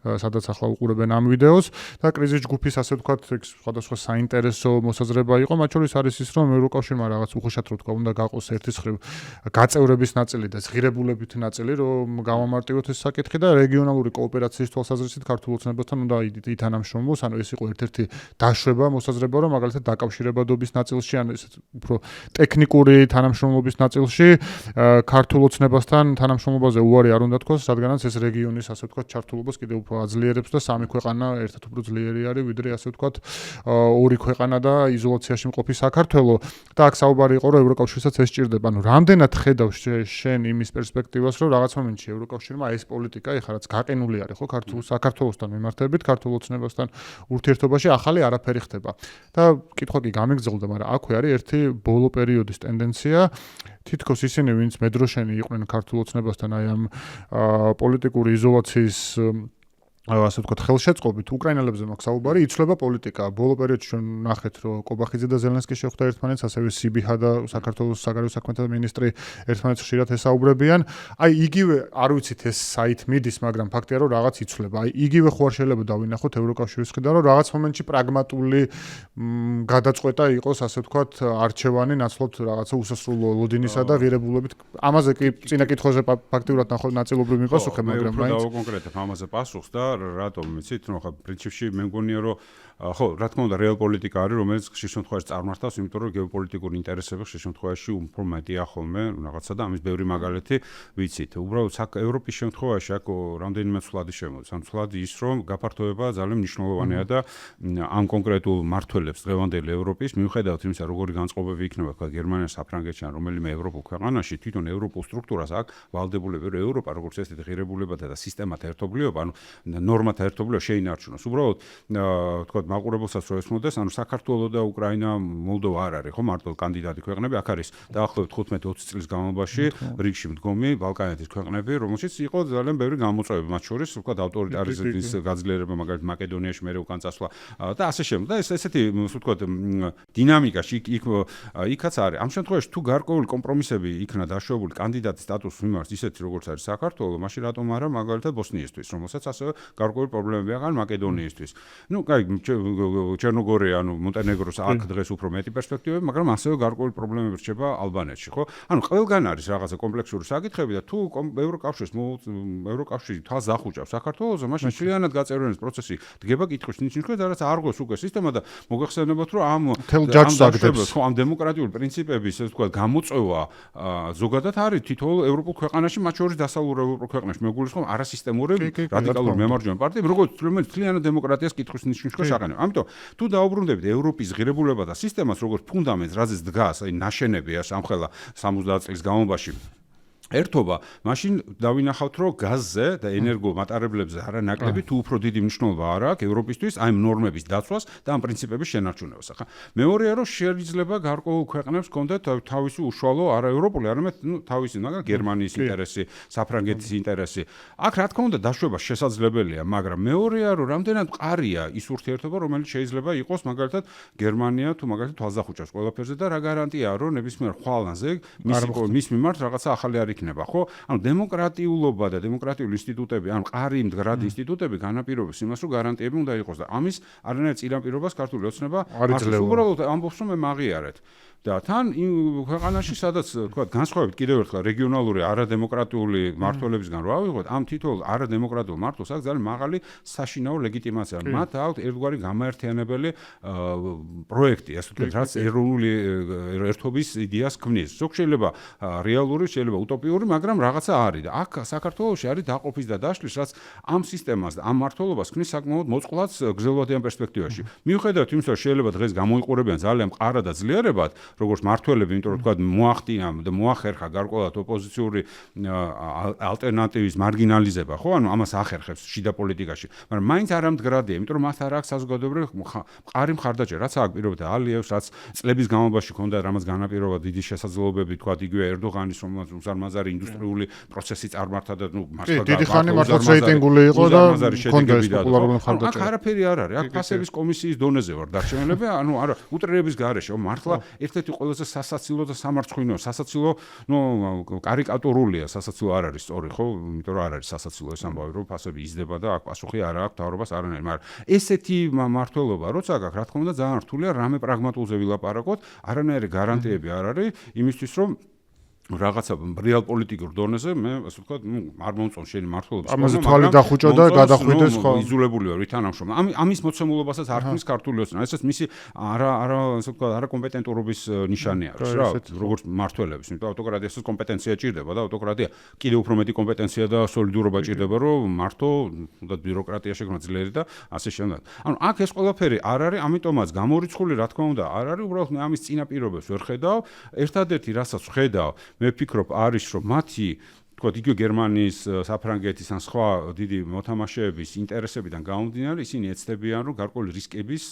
სადაც ახლა უყურებენ ამ ვიდეოს და კრიზის ჯგუფის ასე ვთქვათ, სხვადასხვა საინტერესო მოსაზრება იყო, მათ შორის არის ის, რომ ევროკავშირმა რაღაც უხეშად რო თქვა, უნდა გაყოს ერთის მხრივ გაწევრების ნაწილი და ღირებულებითი ნაწილი, რომ გამომარტივოთ ეს საკითხი და რეგიონალური კოოპერაციის თვალსაზრისით ქართულ ოცნებასთან უნდა ითანამშრომლოს, ანუ ეს იყო ერთ-ერთი დაშვება მოსაზრება, რომ მაგალითად დაკავშირებადობის ნაწილში ან ეს უფრო ტექნიკური თანამშრომლობა საქართველოს ნაწილში ქართულ ოცნებასთან თანამშრომლობაზე უარი არ უნდა თქოს, რადგანაც ეს რეგიონის ასე ვთქვათ ჩართულობას კიდევ უფრო აძლიერებს და სამი ქვეყანა ერთად უფრო ძლიერი არის, ვიდრე ასე ვთქვათ ორი ქვეყანა და იზოლაციაში მყოფი საქართველო. და აქ საუბარი იყო, რომ ევროკავშირსაც ეს სჭირდება. ანუ რამდენად ხედავ შენ იმის პერსპექტივას, რომ რაღაც მომენტში ევროკავშირმა ეს პოლიტიკა ეხლა რაც გაყინული არის, ხო, საქართველოსთან მიმართებით, ქართულ ოცნებასთან ურთიერთობაში ახალი არაფერი ხდება. და კითხვა კი გამიგზავნდა, მაგრამ აქვე არის ერთი ბოლო პერიოდის ტენდენცია. თითქოს ისინი, ვინც მედროშენი იყვნენ ქართულ ოცნებასთან აი ამ პოლიტიკური იზოლაციის ასე ვთქვათ, ხელშეწყობით უკრაინელებზე მაქვს საუბარი, იცვლება პოლიტიკა. ბოლო პერიოდში ჩვენ ნახეთ, რომ კობახიძე და ზელენსკი შეხვდა ერთმანეთს, ასევე სიბიჰა და საქართველოს საგარეო საქმეთა მინისტრი ერთმანეთს ხშირად ესაუბრებიან. აი იგივე არ ვიცით ეს საით მიდის, მაგრამ ფაქტია, რომ რაღაც იცვლება. აი იგივე ხო არ შეიძლება დავინახოთ ევროკავშირის მხრიდან, რომ რაღაც მომენტში პრაგმატული გადაწყვეტა იყოს, ასე ვთქვათ, არჩევანი ნაცვლად რაღაცა უსასრულო ლოდინისა და ღირებულებით. ამაზე კი წინა კითხვაზე ფაქტიურად ნაწილობრივ მიპასუხე, მაგრამ მაინც დავაკონკრეტებ ამაზე პასუხს და რატომ ვიცით, რომ ხა პრინციპში მე მგონია, რომ ხო, რა თქმა უნდა, რეალ პოლიტიკა არის, რომელიც ხშირ შემთხვევაში წარმართავს, იმიტომ რომ გეოპოლიტიკური ინტერესები ხშირ შემთხვევაში უფრო მეტია ხოლმე, რაღაცა და ამის ბევრი მაგალითი ვიცით. უბრალოდ ევროპის შემთხვევაში აქ რამდენიმე ცვლადი შემოდის. ან ცვლადი ის, რომ გაფართოება ძალიან მნიშვნელოვანია და ამ კონკრეტულ მმართველებს დღევანდელი ევროპის, მიუხედავად იმისა, როგორი განწყობები იქნება თქვა გერმანიაში, საფრანგეთში ან რომელიმე ევროპულ ქვეყანაში, თვითონ ევროპულ სტრუქტურას აქ ვალდებულება, რომ ევროპა როგორც ესეთი ღირებულებათა და სისტემათა ერთობლიობა, ანუ ნორმათა ერთობლიობა შეინარჩუნოს. უბრალოდ თქვა მაყურებელსაც რო ესმოდეს, ანუ საქართველო და უკრაინა, მოლდოვა არ არის, ხო, მარტო კანდიდატი ქვეყნები, აქ არის დაახლოებით 15-20 წლის განმავლობაში რიგში მდგომი ბალკანეთის ქვეყნები, რომელშიც იყო ძალიან ბევრი გამოწვევები, მათ შორის, ვთქვათ, ავტორიტარიზმის გაძლიერება, მაგალითად მაკედონიაში მერე უკან წასვლა და ასე შემდეგ. და ესეთი, ვთქვათ, დინამიკაში იქაც არის. ამ შემთხვევაში თუ გარკვეული კომპრომისები იქნა დაშვებული კანდიდატის სტატუსის მიმართ, ისეთი როგორც არის საქართველო, მაშინ რატომ არა მაგალითად ბოსნიისთვის, რომელსაც ასევე გარკვეული პრობლემები აქვს მაკედონიისთვის. ნუ, კაი, ჩერნოგორია, ანუ მონტენეგროს აქ დღეს უფრო მეტი პერსპექტივები, მაგრამ ასევე გარკვეული პრობლემები რჩება ალბანეთში, ხო? ანუ ყველგან არის რაღაცა კომპლექსური საკითხები და თუ ევროკავშირი თვალს ახუჭავს საქართველოზე, მაშინ მთლიანად გაწევრიანების პროცესი დგება კითხვის ნიშნავს, რაც არ გვეს უკვე სისტემა და მოგეხსენებათ, რომ ამ დემოკრატიული პრინციპების, ესე ვთქვათ, გამოწვევა ზოგადად არის თითოეულ ევროპულ ქვეყანაში, მათ შორის დასავლურ ევროპულ ქვეყანაში. მეგულისხმობ არასისტემური რადიკალური მემარჯვენე პარტიები, რომელიც მთლიანად დემოკრატიას კითხვის ნიშნავს აყენებს. ამიტომ თუ დაუბრუნდებით ევროპის ღირებულება და სისტემას, როგორც ფუნდამენტს, რაზეც დგას, აი ნაშენები ამხელა 70 წლის განმავლობაში ერთობა, მაშინ დავინახავთ, რომ გაზზე და ენერგომატარებლებზე არანაკლები თუ უფრო დიდი მნიშვნელობა არ აქვს ევროპისთვის აი ნორმების დაცვას და ამ პრინციპების შენარჩუნებას. ახლა მეორეა, რომ შეიძლება გარკვეულ ქვეყნებს ჰქონდეთ თავისი უშუალო არაევროპული, არამედ თავისი, მაგრამ გერმანიის ინტერესი, საფრანგეთის ინტერესი. აქ რა თქმა უნდა დაშვება შესაძლებელია, მაგრამ მეორეა, რომ რამდენად მყარია ის ურთიერთობა, რომელიც შეიძლება იყოს მაგალითად გერმანია თუ მაგალითად თვალს ახუჭავს ყველაფერზე და რა გარანტიაა, რომ ნებისმიერ ხვალანზე მის მიმართ რაღაცა ახალი არ იქნება, ხო? ანუ დემოკრატიულობა და დემოკრატიული ინსტიტუტები, ანუ მყარი მდგრადი ინსტიტუტები განაპირობებს იმას, რომ გარანტიები უნდა იყოს და ამის არანაირ წინაპირობას ქართული ოცნება არ იძლევა. უბრალოდ ამბობს, რომ მე მაღიარეთ. და თან ქვეყანაში, სადაც თქვა განსხვავებით კიდევ ერთხელ რეგიონალური არადემოკრატიული მმართველებისგან რა ვიღოთ, ამ თითოეულ არადემოკრატიულ მმართველს აქვს ძალიან მაღალი საშინაო ლეგიტიმაცია. მათ აქვს ერთგვარი გამაერთიანებელი პროექტი, ასე ვთქვათ, რაც ეროვნული ერთობის იდეას ქმნის. ზოგ შეიძლება რეალური, შეიძლება უტოპიური, მაგრამ რაღაცა არის და აქ საქართველოში არის დაყოფის და დაშლის, რაც ამ სისტემას და ამ მმართველობას ქმნის საკმაოდ მოწყვლად გრძელვადიან პერსპექტივაში. მიუხედავად იმისა, რომ შეიძლება დღეს გამოიყურებიან ძალიან მყარად და ძლიერებად, როგორც მმართველები, იმიტომ რომ თქვა მოახტიან და მოახერხა გარკვეულად ოპოზიციური ალტერნატივის მარგინალიზება, ხო? ანუ ამას ახერხებს შიდა პოლიტიკაში, მაგრამ მაინც არ ამდგრადია, იმიტომ რომ მას არ აქვს საზოგადოებრივი მყარი მხარდაჭერა, რაც აქვს პირობითად ალიევს, რაც წლების განმავლობაში ჰქონდა რამაც განაპირობა დიდი შესაძლებლობები, თქვა იგივე ერდოღანის, რომელსაც უზარმაზარი ინდუსტრიული პროცესი წარმართა და მართლა დიდი ხანი მართლა რეიტინგული იყო და ჰქონდა ეს პოპულარული მხარდაჭერა. აქ არაფერი არ არის, აქ ფასების კომისიის დონეზე ვარ დარჩენილები, ანუ არა უტრირების გარეშე, მართლა ერთ-ერთი ყველაზე სასაცილო და სამარცხვინო, სასაცილო, კარიკატურულია, სასაცილო არ არის სწორი, ხო? იმიტომ რომ არ არის სასაცილო ეს ამბავი, რომ ფასები იზრდება და აქ პასუხი არ აქვს თავრობას არანაირი, მაგრამ ესეთი მმართველობა, როცა გაქვს, რა თქმა უნდა, ძალიან რთულია რამე პრაგმატულზე ვილაპარაკოთ, არანაირი გარანტიები არ არის იმისთვის, რომ რაღაცა რეალ პოლიტიკურ დონეზე მე ასე ვთქვათ, არ მომწონს შენი მართლობის ფორმა, ამაზე თვალი დახუჭო და გადახვიდეს ხო? იზოლებული ვარ ვითანამშრომლ. ამის მოცემულობასაც არ ქმნის ქართული ოცნება. ესეც მისი არა ასე ვთქვათ, არა კომპეტენტურობის ნიშანი არის რა, როგორც მართველების. იმიტომ ავტოკრატიასაც კომპეტენცია ჭირდება და ავტოკრატია კიდევ უფრო მეტი კომპეტენცია და სოლიდურობა ჭირდება, რომ მართო თუნდაც ბიუროკრატია შექმნა ძლიერი და ასე შემდეგ. ანუ აქ ეს ყველაფერი არ არის, ამიტომაც გამორიცხული რა თქმა უნდა არ არის, უბრალოდ მე ამის წინაპირობებს ვერ ხედავ. ერთადერთი რასაც ვხედავ მე ვფიქრობ არის რომ მათი თქვათ იგივე გერმანიის, საფრანგეთის ან სხვა დიდი მოთამაშეების ინტერესებიდან გამომდინარე ისინი ეცდებიან რომ გარკვეული რისკების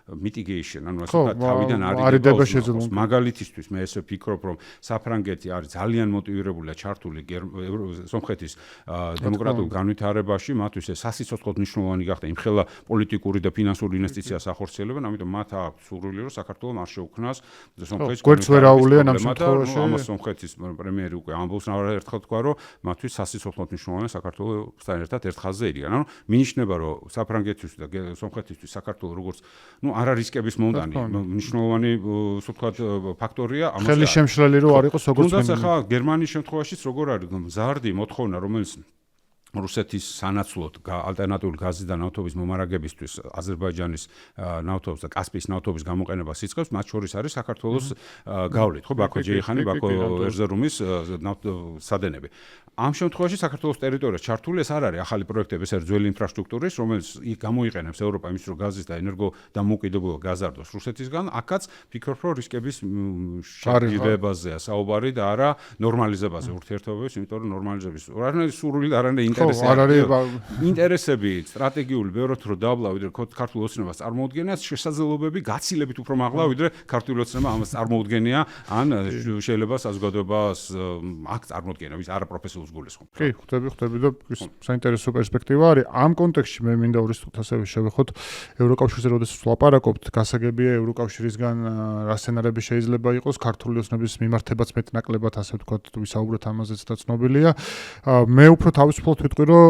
mitigation, ანუ ასე ვთქვათ თავიდან არიდება შეძლოს. მაგალითისთვის მე ესე ვფიქრობ რომ საფრანგეთი არის ძალიან მოტივირებულია ჩართული სომხეთის დემოკრატიულ განვითარებაში, მათთვის ეს სასიცოცხლოდ მნიშვნელოვანი გახდა იმხელა პოლიტიკური და ფინანსური ინვესტიციას ახორციელებენ, ამიტომ მათ აქვს სურვილი რომ საქართველოს არ შეუქმნას სომხეთის გვერდს ვერ აუვლიან ამ შემთხვევაში. ამას სომხეთის პრემიერი უკვე ამბობს არაერთხელ თქვა რომ მათთვის სასიცოცხლოდ მნიშვნელოვანია საქართველოსთან ერთად ერთ ხაზზე იდიან. ანუ მინიშნება რომ საფრანგეთის და სომხეთისთვის საქართველოს როგორც არა რისკების მომდანი, მნიშვნელოვანი ასე ვთქვათ ფაქტორია. ხელი შემშლელი რო არ იყოს როგორც თუნდაც ახლა გერმანიის შემთხვევაშიც როგორ არის მზარდი მოთხოვნა რომელიც რუსეთის სანაცვლოდ ალტერნატიული გაზის და ნავთობის მომარაგებისთვის აზერბაიჯანის ნავთობის და კასპიის ნავთობის გამოყენებას იწყებს, მათ შორის არის საქართველოს გავლით, ხო, ბაქო ჯეიხანი, ბაქო ერზერუმის სადენები. ამ შემთხვევაში საქართველოს ტერიტორიას ჩართული ეს არ არის ახალი პროექტები, ეს არის ძველი ინფრასტრუქტურის, რომელიც გამოიყენებს ევროპა იმის რომ გაზის და ენერგო დამოუკიდებლობა გაზარდოს რუსეთისგან, აქაც ფიქრობ რომ რისკების შეგივებაზეა საუბარი და არა ნორმალიზებაზე ურთიერთობების, იმიტომ რომ ნორმალიზების არანაირი სურვილი არანაირი ინტერესები სტრატეგიული ბევრად რო დაბლა ვიდრე ქართულ ოცნებას წარმოუდგენია, შესაძლებლობები გაცილებით უფრო მაღლა ვიდრე ქართული ოცნება ამას წარმოუდგენია, ან შეიძლება საზოგადოებას აქ წარმოუდგენია, ვის არა პროფესიულს გულისხმობს. კი, ხვდები და საინტერესო პერსპექტივა არის. ამ კონტექსტში მე მინდა ორი სტუთ ასევე შევეხოთ ევროკავშირზე, როდესაც ვლაპარაკობთ, გასაგებია ევროკავშირისგან რა სცენარები შეიძლება იყოს, ქართული ოცნების მიმართებაც მეტნაკლებად ასე ვთქვათ, ვისაუბროთ ამაზეც და ცნობილია. მე უფრო თავისუფლად ვიტყვი, რომ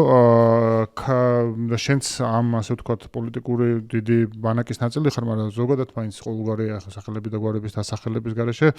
შენც ამ ასე ვთქვათ პოლიტიკური დიდი ბანაკის ნაწილი ხარ, მაგრამ ზოგადად მაინც ყოველგვარი სახელები და გვარების დასახელების გარეშე,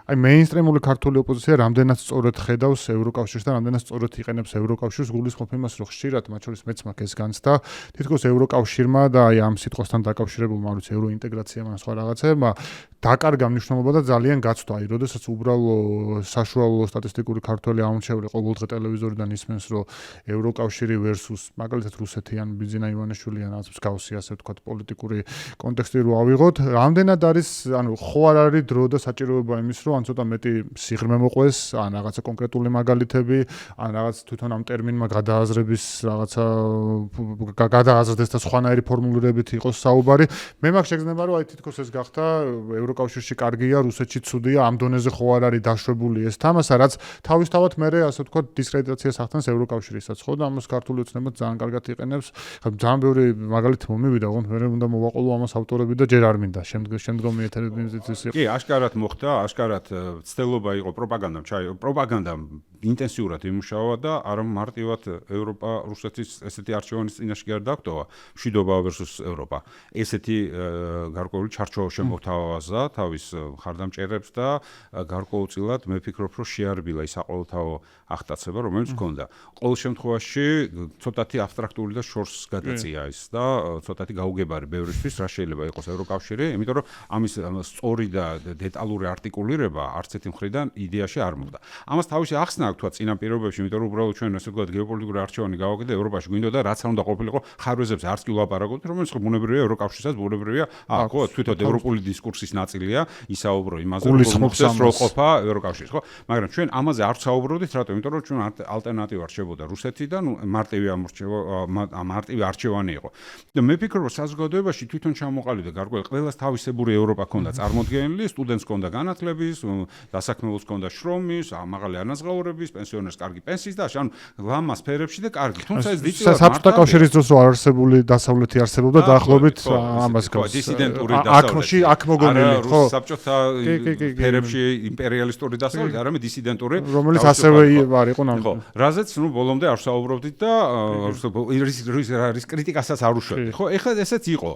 აი მეინსტრიმული ქართული ოპოზიცია რამდენად სწორად ხედავს ევროკავშირს და რამდენად სწორად იყენებს ევროკავშირს, გულისხმობ იმას, რომ ხშირად მათ შორის მეც მაქვს ეს განცდა, თითქოს ევროკავშირმა და აი ამ სიტყვასთან დაკავშირებულმა, ანუ ევროინტეგრაციამ ან სხვა რაღაცებმა დაკარგა მნიშვნელობა და ძალიან გაცვდა, აი როდესაც უბრალო საშუალო სტატისტიკური ქართველი აუნჩევრი ყოველდღე ტელევიზორიდან ისმენს, რომ ევროკავშირი versus მაგალითად რუსეთი ან ბიძინა ივანიშვილი ან რაღაც მსგავსი ასე ვთქვათ პოლიტიკური კონტექსტი რო ავიღოთ, რამდენად არის, ანუ ხო არ არის დრო და საჭიროება იმის, რომ ან ცოტა მეტი სიღრმე მოყვეს, ან რაღაცა კონკრეტული მაგალითები, ან რაღაც თვითონ ამ ტერმინმა გადააზრების რაღაცა გადააზრდეს და სხვანაირი ფორმულირებით იყოს საუბარი. მე მაქვს შეგრძნება, რომ აი თითქოს ეს გახდა ევროკავშირში კარგია, რუსეთში ცუდია, ამ დონეზე ხო არ არის დაშვებული ეს თამასა, რაც თავისთავად მე ასე ვთქვათ დისკრედიტაციას ახდენს ევროკავშირისაც, ხო და ამას ქართული ოცნება ძალიან კარგად იყენებს. ძალიან ბევრი მაგალითი მომივიდა, ოღონდ მე უნდა მოვაყოლო ამას ავტორები და ჯერ არ მინდა შემდგომი ეთერები ის კი, აშკარად მოხდა, აშკარად ცდელობა იყო პროპაგანდამ ინტენსიურად იმუშავა და არ მარტივად ევროპა რუსეთის ესეთი არჩევანის წინაშე არ დაგტოვა, მშვიდობა versus ევროპა. ესეთი გარკვეული ჩარჩო შემოთავაზა თავის ხარდამჭერებს და გარკვეულწილად მე ვფიქრობ, რომ შეარბილა ის საყოველთაო აღტაცება, რომელიც ჰქონდა. ყოველ შემთხვევაში ცოტათი აბსტრაქტული და შორს გადაწია ის და ცოტათი გაუგებარი ბევრისთვის რა შეიძლება იყოს ევროკავშირი, იმიტომ რომ ამის სწორი და დეტალური არტიკულირება არც ერთი მხრიდან იდეაში არ მოხდა. ამას თავისი ახსნა აქვს თქვა წინა პირობებში, იმიტომ რომ უბრალოდ ჩვენ ასე ვთქვათ გეოპოლიტიკური არჩევანი გავაკეთე ევროპაში, გვინდოდა რაც არ უნდა ყოფილიყო ხარვეზებზე არც კი ვლაპარაკობთ, რომელიც ხო ბუნებრივია ევროკავშირსაც ბუნებრივია, ხო თვითონ ევროპული დისკურსის ნაწილია, ისაუბრო იმაზე, რომ მოხდეს რო ყოფა ევროკავშირის, ხო? მაგრამ ჩვენ ამაზე არ საუბრობდით, რატომ? იმიტომ რომ ჩვენ ალტერნატივა რჩებოდა რუსეთიდან, მარტივი არჩევანი იყო. და მე ვფიქრობ, რომ საზოგადოებაში თვითონ ჩამოყალიბდა გარკვეული ყველას თავისებური ევროპა ჰქონდა წარმოდგენილი, სტუდენტს ჰქონდა განათლების, დასაქმებელს ჰქონდა შრომის, მაღალი ანაზღაურების განათლების, პენსიონერს კარგი პენსიის და ანუ ლამას სფერებში და კარგი. თუმცა ეს დიწილად საბჭოთა კავშირის დროს რო არ არსებული დასავლეთი არსებობდა დაახლოებით ამას გავს. დისიდენტური დასავლეთი. აქ მოგონილი, ხო? საბჭოთა სფერებში იმპერიალისტური დასავლეთი, არამედ დისიდენტური, რომელიც ასევე არ იყო ნამდვილად. ხო, რაზეც ბოლომდე არ საუბრობდით და რის კრიტიკასაც არ უშვებდით. ხო, ეხლა ესეც იყო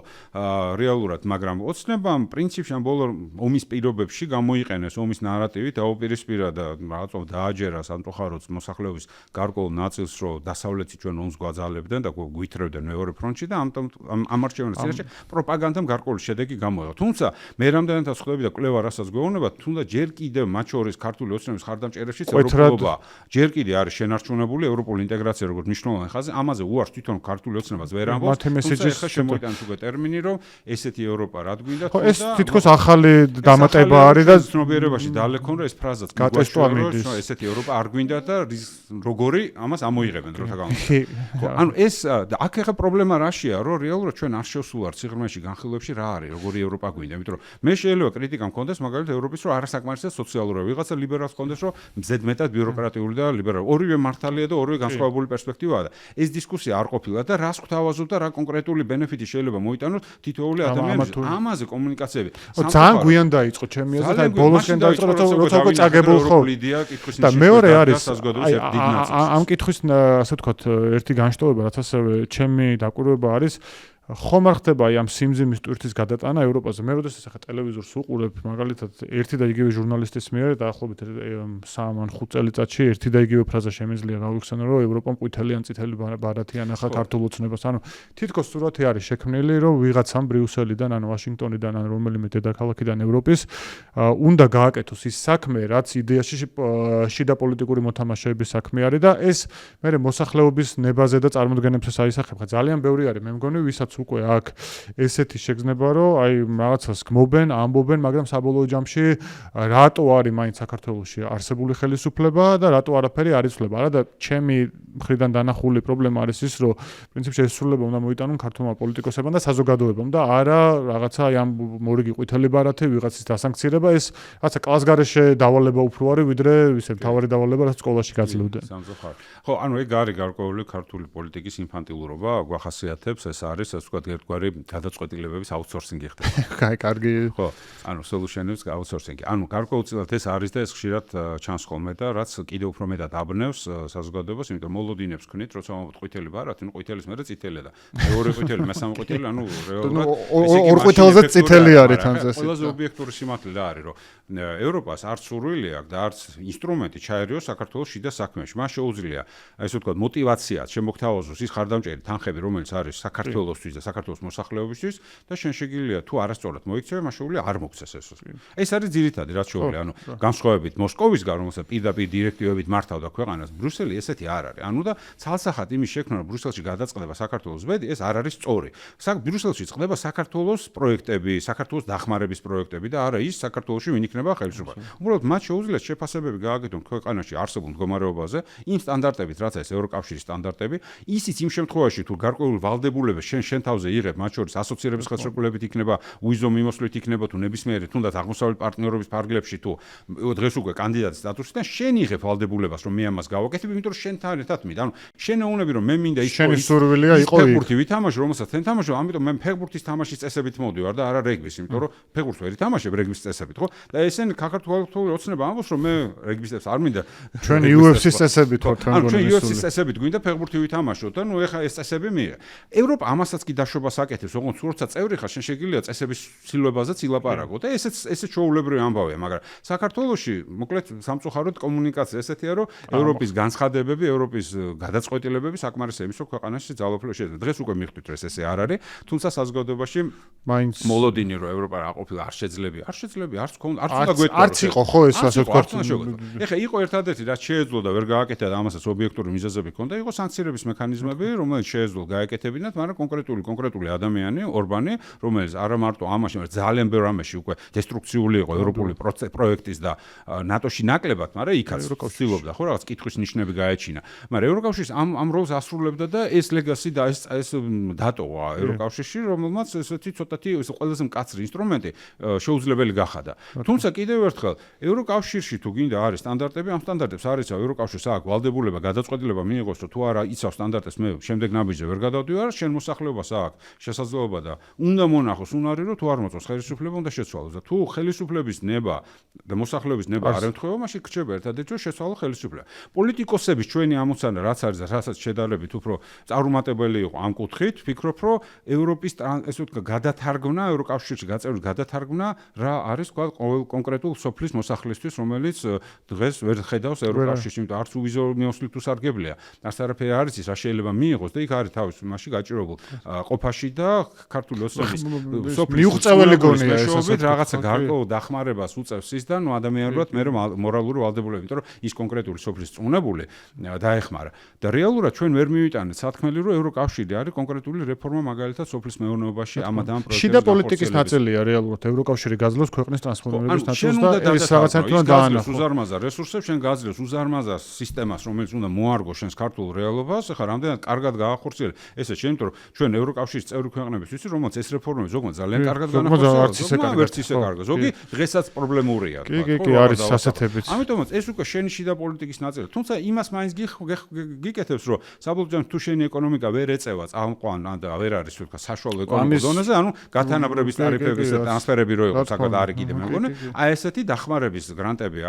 რეალურად, მაგრამ ოცნებამ პრინციპში ამ ბოლო ომის პირობებში გამოიყენეს ომის ნარატივი დაუპირისპირა და რაღაცა დააჯერა სამწუხაროდ მოსახლეობის გარკვეულ ნაწილს, რომ დასავლეთი ჩვენ ომს გვაძალებდნენ და გვითრევდნენ მეორე ფრონტში და ამ არჩევნების წინაშე პროპაგანდამ გარკვეული შედეგი გამოიღო. თუმცა მე რამდენადაც ხვდები და კვლევა რასაც გვეუბნება, თუნდაც ჯერ კიდევ მათ შორის ქართული ოცნების ხარდამჭერებშიც ევროპულობა ჯერ კიდევ არის შენარჩუნებული ევროპული ინტეგრაცია როგორც მნიშვნელოვანი ხაზი, ამაზე უარს თვითონ ქართული ოცნებას ვერ ამბობს. თუმცა ეხლა შემოიტანეს უკვე ტერმინი, რომ ესეთი ევროპა რად გვინდა ხო ეს თითქოს ახალი დამატება არის და ცნობიერებაში დალექონ რომ ეს ფრაზაც გატესტვამიდის რომ ესეთი ევროპა არ გვინდა და როგორი ამას ამოიღებენ დროთა განმავლობაში. ხო, ანუ ეს აქ ეხლა პრობლემა რაშია, რომ რეალურად ჩვენ არ შევსულვართ სიღრმეში განხილვებში რა არის, როგორი ევროპა გვინდა, იმიტომ რომ მე შეიძლება კრიტიკა მქონდეს მაგალითად ევროპის რომ არასაკმარისია სოციალური, ვიღაცა ლიბერალს მქონდეს რომ ზედმეტად ბიუროკრატიული და ლიბერალური. ორივე მართალია და ორივე განსხვავებული პერსპექტივაა და ეს დისკუსია არ ყოფილა და რას გვთავაზობ და რა კონკრეტული ბენეფიტი შეიძლება მოიტანოთ თითოეული ადამიანის ამაზე კომუნიკაციები. ძალიან გვიან დაიწყო ჩემი აზრით, აი ბოლოსკენ დაიწყო როცა უკვე წაგებულ ხო. და მეორე არის ამ კითხვის ასე ვთქვათ ერთი განშტოება, რაც ასევე ჩემი დაკვირვება არის ხომ არ ხდება აი ამ სიმძიმის ტვირთის გადატანა ევროპაზე. მე როდესაც ახლა ტელევიზორს უყურებ, მაგალითად ერთი და იგივე ჟურნალისტის მიერ დაახლოებით 3 ან 5 წელიწადში ერთი და იგივე ფრაზა შემიძლია გავიხსენო, რომ ევროპამ ყვითელი ან წითელი ბარათი ანახა ქართულ ოცნებას. ანუ თითქოს სურათი არის შექმნილი, რომ ვიღაცამ ბრიუსელიდან ან ვაშინგტონიდან ან რომელიმე დედაქალაქიდან ევროპის უნდა გააკეთოს ის საქმე, რაც იდეაში შიდა პოლიტიკური მოთამაშეების საქმე არის და ეს მე მოსახლეობის ნებაზე და წარმოდგენებსაც აისახებ. ხა ძალიან ბევრი არის, მე მგონი, ვისაც უკვე აქ ესეთი შეგრძნება, რომ აი რაღაცას გმობენ, ამბობენ, მაგრამ საბოლოო ჯამში რატო არის მაინც საქართველოში არსებული ხელისუფლება და რატო არაფერი არ იცვლება. არა და ჩემი მხრიდან დანახული პრობლემა არის ის, რომ პრინციპში შესრულება უნდა მოიტანონ ქართულმა პოლიტიკოსებმა და საზოგადოებამ და არა რაღაცა აი ამ მორიგი ყვითელი ბარათი ვიღაცის დასანქცირება, ეს რაღაცა კლასგარეშე დავალება უფრო არის, ვიდრე ისე მთავარი დავალება, რაც სკოლაში გაძლევდნენ. სამწუხაროდ. ხო, ანუ ეგ არის გარკვეული ქართული პოლიტიკის ინფანტილურობა, გვახასიათებს, ეს არის ასე ვთქვათ, ერთგვარი გადაწყვეტილებების აუთსორსინგი ხდება. აი, კარგი. ხო, ანუ solution-ების აუთსორსინგი. ანუ გარკვეულწილად ეს არის და ეს ხშირად ჩანს ხოლმე და რაც კიდევ უფრო მეტად აბნევს საზოგადოებას, იმიტომ მოლოდინებს ქნით, როცა ვამბობთ ყვითელი ბარათი, ნუ ყვითელის მერე წითელია და მეორე ყვითელი, მესამე ყვითელი, ანუ რეალურად ორ ყვითელზე წითელი არის თან წესი. ყველაზე ობიექტური სიმართლე რა არის, რომ ევროპას არც სურვილი აქვს და არც ინსტრუმენტი ჩაერიოს საქართველოს შიდა საქმეში. მას შეუძლია, ასე ვთქვათ, мотиваციაც შემოგთავაზოს ის ხარდამჭერი თანხები, რომელიც არის საქართველოსთვის და საქართველოს მოსახლეობისთვის და შენ შეგიძლია თუ არასწორად მოიქცევი, მას შეუძლია არ მოგცეს ეს. ეს არის ძირითადი, რაც შეუძლია, ანუ განსხვავებით მოსკოვისგან, რომელსაც პირდაპირ დირექტივებით მართავდა ქვეყანას, ბრიუსელი ესეთი არ არის. ანუ და ცალსახად იმის შექმნა, რომ ბრიუსელში გადაწყდება საქართველოს ბედი, ეს არ არის სწორი. ბრიუსელში წყდება საქართველოს პროექტები, საქართველოს დახმარების პროექტები და არა ის საქართველოში ვინ იქნება ხელისუფლება. უბრალოდ მათ შეუძლიათ შეფასებები გააკეთონ ქვეყანაში არსებულ მდგომარეობაზე, იმ სტანდარტებით, რაც არის ევროკავშირის სტანდარტები, ისიც იმ შემთხვევაში თუ გარკვეულ ვალდებულებას შენ თავზე იღებ, მათ შორის ასოცირების ხელშეკრულებით იქნება, უიზო მიმოსვლით იქნება თუ ნებისმიერი თუნდაც აღმოსავლეთ პარტნიორობის ფარგლებში თუ დღეს უკვე კანდიდატის სტატუსიდან შენ იღებ ვალდებულებას, რომ მე ამას გავაკეთებ, იმიტომ რომ შენთან ერთად მით. ანუ შენეუნები რომ მე მინდა ის შენი სურვილია იყო იქ. ფეხბურთი ვითამაშო, რომელსაც თენ თამაშობ, ამიტომ მე ფეხბურთის თამაშის წესებით მოდივარ და არა რეგბის, იმიტომ რომ ფეხბურთს ვერ ითამაშებ რეგბის წესებით, ხო? და ესენ საქართველოს ოცნება ამბობს, რომ მე რეგბის წესებს არ მინდა. ჩვენ UFC-ს წესებით ვართ, ანუ ჩვენ UFC-ს წესებით გვინდა ფეხბურთი ვითამაშოთ და ნუ ეხა ეს წესები მიიღე. ევროპა ამასაც კი დაშობას აკეთებს, ოღონდ როცა წევრი ხარ, შენ შეგიძლია წესების ცვლილებაზეც ილაპარაკო და ესეც ჩვეულებრივი ამბავია, მაგრამ საქართველოში მოკლედ სამწუხაროდ კომუნიკაცია ესეთია, რომ ევროპის განცხადებები, ევროპის გადაწყვეტილებები საკმარისია იმის, რომ ქვეყანაში ძალაუფლება შეიძლება. დღეს უკვე მიხვდით, რომ ესე არ არის, თუმცა საზოგადოებაში მაინც მოლოდინი, რომ ევროპა რა ყოფილა არ შეძლები, არც ქონდა, არც უნდა გვეტყვა. არც იყო ხო ეს ასე ვთქვათ. ეხლა იყო ერთადერთი რაც შეეძლო და ვერ გააკეთა და ამასაც ობიექტური მიზეზები ჰქონდა, იყო სანქცირების მექანიზმები, რომელიც შეეძლო გააკეთებინათ, მაგრამ კონკრეტული კონკრეტული ადამიანი ორბანი, რომელიც არა მარტო ამაში, მაგრამ ძალიან ბევრ ამაში უკვე დესტრუქციული იყო ევროპული პროექტის და ნატოში ნაკლებად, მაგრამ იქაც ცდილობდა ხო რაღაც კითხვის ნიშნები გაეჩინა. მაგრამ ევროკავშირის ამ როლს ასრულებდა და ეს ლეგასი და ეს დატოვა ევროკავშირში, რომელმაც ესეთი ცოტათი ყველაზე მკაცრი ინსტრუმენტი შეუძლებელი გახადა. თუმცა კიდევ ერთხელ ევროკავშირში თუ გინდა არის სტანდარტები, ამ სტანდარტებს არ იცავ ევროკავშირს აქვს ვალდებულება, გადაწყვეტილება მიიღოს, რომ თუ არა იცავ სტანდარტებს, მე შემდეგ ნაბიჯზე ვერ გადავდივარ, შენ მოსახლეობას აქვს შესაძლებლობა და უნდა მონახოს უნარი, რომ თუ არ მოწონს ხელისუფლება, უნდა შეცვალოს და თუ ხელისუფლების ნება და მოსახლეობის ნება არ ემთხვევა, მაშინ რჩება ერთადერთი, რომ შეცვალო ხელისუფლება. პოლიტიკოსების ჩვენი ამოცანა რაც არის და რასაც შედარებით უფრო წარუმატებელი იყო ამ კუთხით, ვფიქრობ, რომ ევროპის ესე ვთქვა გადათარგმნა, ევროკავშირში გაწეული გადათარგმნა რა არის თქვა კონკრეტულ სოფლის მოსახლისთვის, რომელიც დღეს ვერ ხედავს ევროკავშირში, იმიტომ არც უვიზო თუ სარგებლია. არც არაფერი არ იცის, რა შეიძლება მიიღოს და იქ არის თავის მასში გაჭირებულ ყოფაში და ქართული ოცნების სოფლის მიუღწეველი გონია ეს რაღაცა გარკვეულ დახმარებას უწევს ის და ადამიანურად მე მორალური ვალდებულება, იმიტომ რომ ის კონკრეტული სოფლის წუნებული დაეხმარა. და რეალურად ჩვენ ვერ მივიტანეთ სათქმელი, რომ ევროკავშირი არის კონკრეტული რეფორმა მაგალითად სოფლის მეურნეობაში ამადამ პროექტების შიდა პოლიტიკის ნაწილია რეალურად ევროკავშირი გაძლევს ქვეყნის ტრანსფორმირების ნაწილს და ეს რაღაცა თვითონ დაანახო. უზარმაზარ რესურსებს შენ გაძლევს უზარმაზარ სისტემას, რომელიც უნდა მოარგო შენს ქართულ რეალობას, ეხლა რამდენად კარგად გაახორციელე. ესე შენ იმიტომ რომ ჩვენ ევროკავშირის წევრი ქვეყნების ვიცი, რომელიც ეს რეფორმები ზოგმა ძალიან კარგად განახორციელა, ზოგმა ვერც ისე კარგად. ზოგი დღესაც პრობლემურია. კი, არის ასეთებიც. ამიტომაც ეს უკვე შენი შიდა პოლიტიკის ნაწილია. თუმცა იმას მაინც გიკეთებს, რომ საბოლოო თუ შენი ეკონომიკა ვერ ეწევა წამყვან და ვერ არის თქო საშუალო ეკონომიკურ ზონაზე, ანუ გათანაბრების ტარიფების და ტრანსფერები რო იყო საკად არის კიდე მე მგონი, აი ესეთი დახმარების გრანტები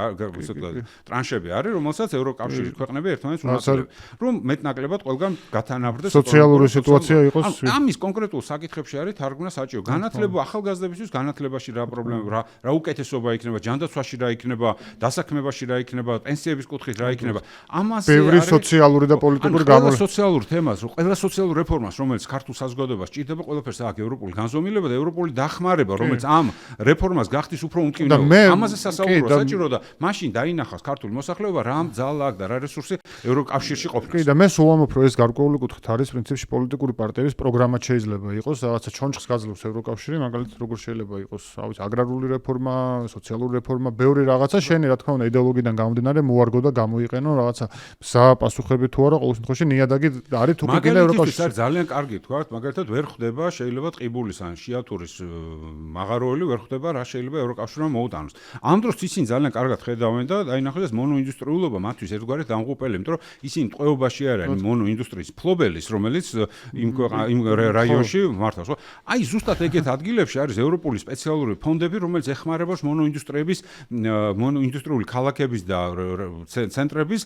ტრანშები არის, რომელსაც ევროკავშირის ქვეყნები ერთმანეთს უნაწილებენ, რომ მეტნაკლებად ყველგან გათანაბრდეს სოციალური სიტუაცია იყოს. ამის კონკრეტულ საკითხებში არის თარგმნა საჭირო. განათლება ახალგაზრდებისთვის განათლებაში რა პრობლემა, რა უკეთესობა იქნება, ჯანდაცვაში რა იქნება, დასაქმებაში რა იქნება, პენსიების კუთხით რა იქნება. ამაზე ბევრი სოციალური და პოლიტიკური გამოვლენა სოციალურ თემას, ყველა სოციალურ რეფორმას, რომელიც ქართულ საზოგადოებას ჭირდება, ყველაფერს აქვს ევროპული განზომილება და ევროპული დახმარება, რომელიც ამ რეფორმას გახდის უფრო უმკივნეობა. ამაზე სასაუბრო საჭირო და მაშინ დაინახავს ქართული მოსახლეობა რა ძალა აქვს და რა რესურსი ევროკავშირში ყოფნის. კი და მე სულ ამბობ, რომ ეს გარკვეული კუთხით არის პრინციპში პოლიტიკური პარტიების პროგრამა შეიძლება იყოს, რაღაცა ჩონჩხს გაძლევს ევროკავშირი, მაგალითად როგორ შეიძლება იყოს, ავიც აგრარული რეფორმა, სოციალური რეფორმა, ბევრი რაღაცა შენი რა თქმა უნდა იდეოლოგიიდან გამომდინარე მოარგო და გამოიყენო რაღაცა საპასუხები თუ არა, ყოველ შემთხვევაში ნიადაგი არის თუ კი გინდა ევროკავშირში. მაგალითად ძალიან კარგი თქვა, მაგალითად ვერ ხვდება შეიძლება ტყიბულის ან შიათურის მაღაროელი ვერ ხვდება რა შეიძლება ევროკავშირმა მოუტანოს. ამ დროს ისინი ძალიან კარგად ხედავენ და დაინახეს მონოინდუსტრიულობა მათთვის ერთგვარი დამღუპელი, იმიტომ რომ ისინი ტყვეობაში არიან მონოინდუსტრიის ფლობელის, რომელიც იმ რაიონში მართავს, ხო? აი ზუსტად ეგეთ ადგილებში არის ევროპული სპეციალური ფონდები, რომელიც ეხმარება მონოინდუსტრიების, მონოინდუსტრიული ქალაქების და ცენტრების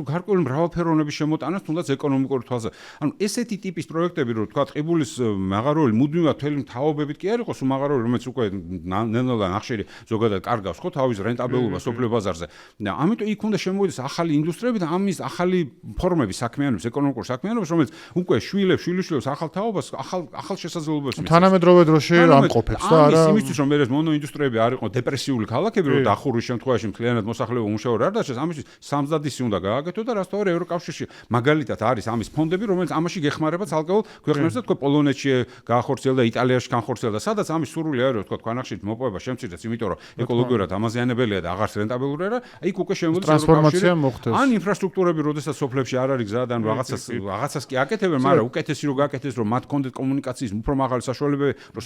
გარკვეული მრავალფეროვნების შემოტანას, თუნდაც ეკონომიკური თვალსაზრისით. ანუ ესეთი ტიპის პროექტები, რომ თქვა ტყიბულის მაღაროელი მუდმივად თელი მთავრობებით კი არ იყოს მაღაროელი, რომელიც უკვე ნელ-ნელა ნახშირი ზოგადად კარგავს, ხო, თავის რენტაბელობას სოფლიო ბაზარზე. და ამიტომ იქ უნდა შემოვიდეს ახალი ინდუსტრიები და ამის ახალი ფორმების საქმიანობის, ეკონომიკური საქმიანობის, რომელიც უკვე შვილებს ახალ თაობას, ახალ შესაძლებლობებს მისცემს. თანამედროვე დროში ამყოფებს და არა იმისთვის რომ ეს მონოინდუსტრიები არ იყოს დეპრესიული ქალაქები, რომ დახურვის შემთხვევაში მთლიანად მოსახლეობა უმუშავრად არ დარჩეს, ამისთვის სამზადისი უნდა გააკეთო და რასთავარ ევროკავშირში მაგალითად არის ამის ფონდები, რომელიც ამაში გეხმარება ცალკეულ ქვეყნებს და თქო პოლონეთში გაახორციელდა, იტალიაში განხორციელდა, სადაც ამის სურვილი არის, თქო ქვანახშირით მოპოვება შემცირდეს, იმიტომ რომ ეკოლოგიურად ამაზიანებელია და აღარც რენტაბელური არა, იქ უკვე შემოდის ტრანსფორმაცია მოხდეს. ან ინფრასტრუქტურები, როდესაც სოფლებში არ არის გზა და რაღაცას კი აკეთებენ, მაგრამ უკეთესი რო გააკეთეს, რომ მათ კონდეთ კომუნიკაციის უფრო მაღალი საშუალებები, რომ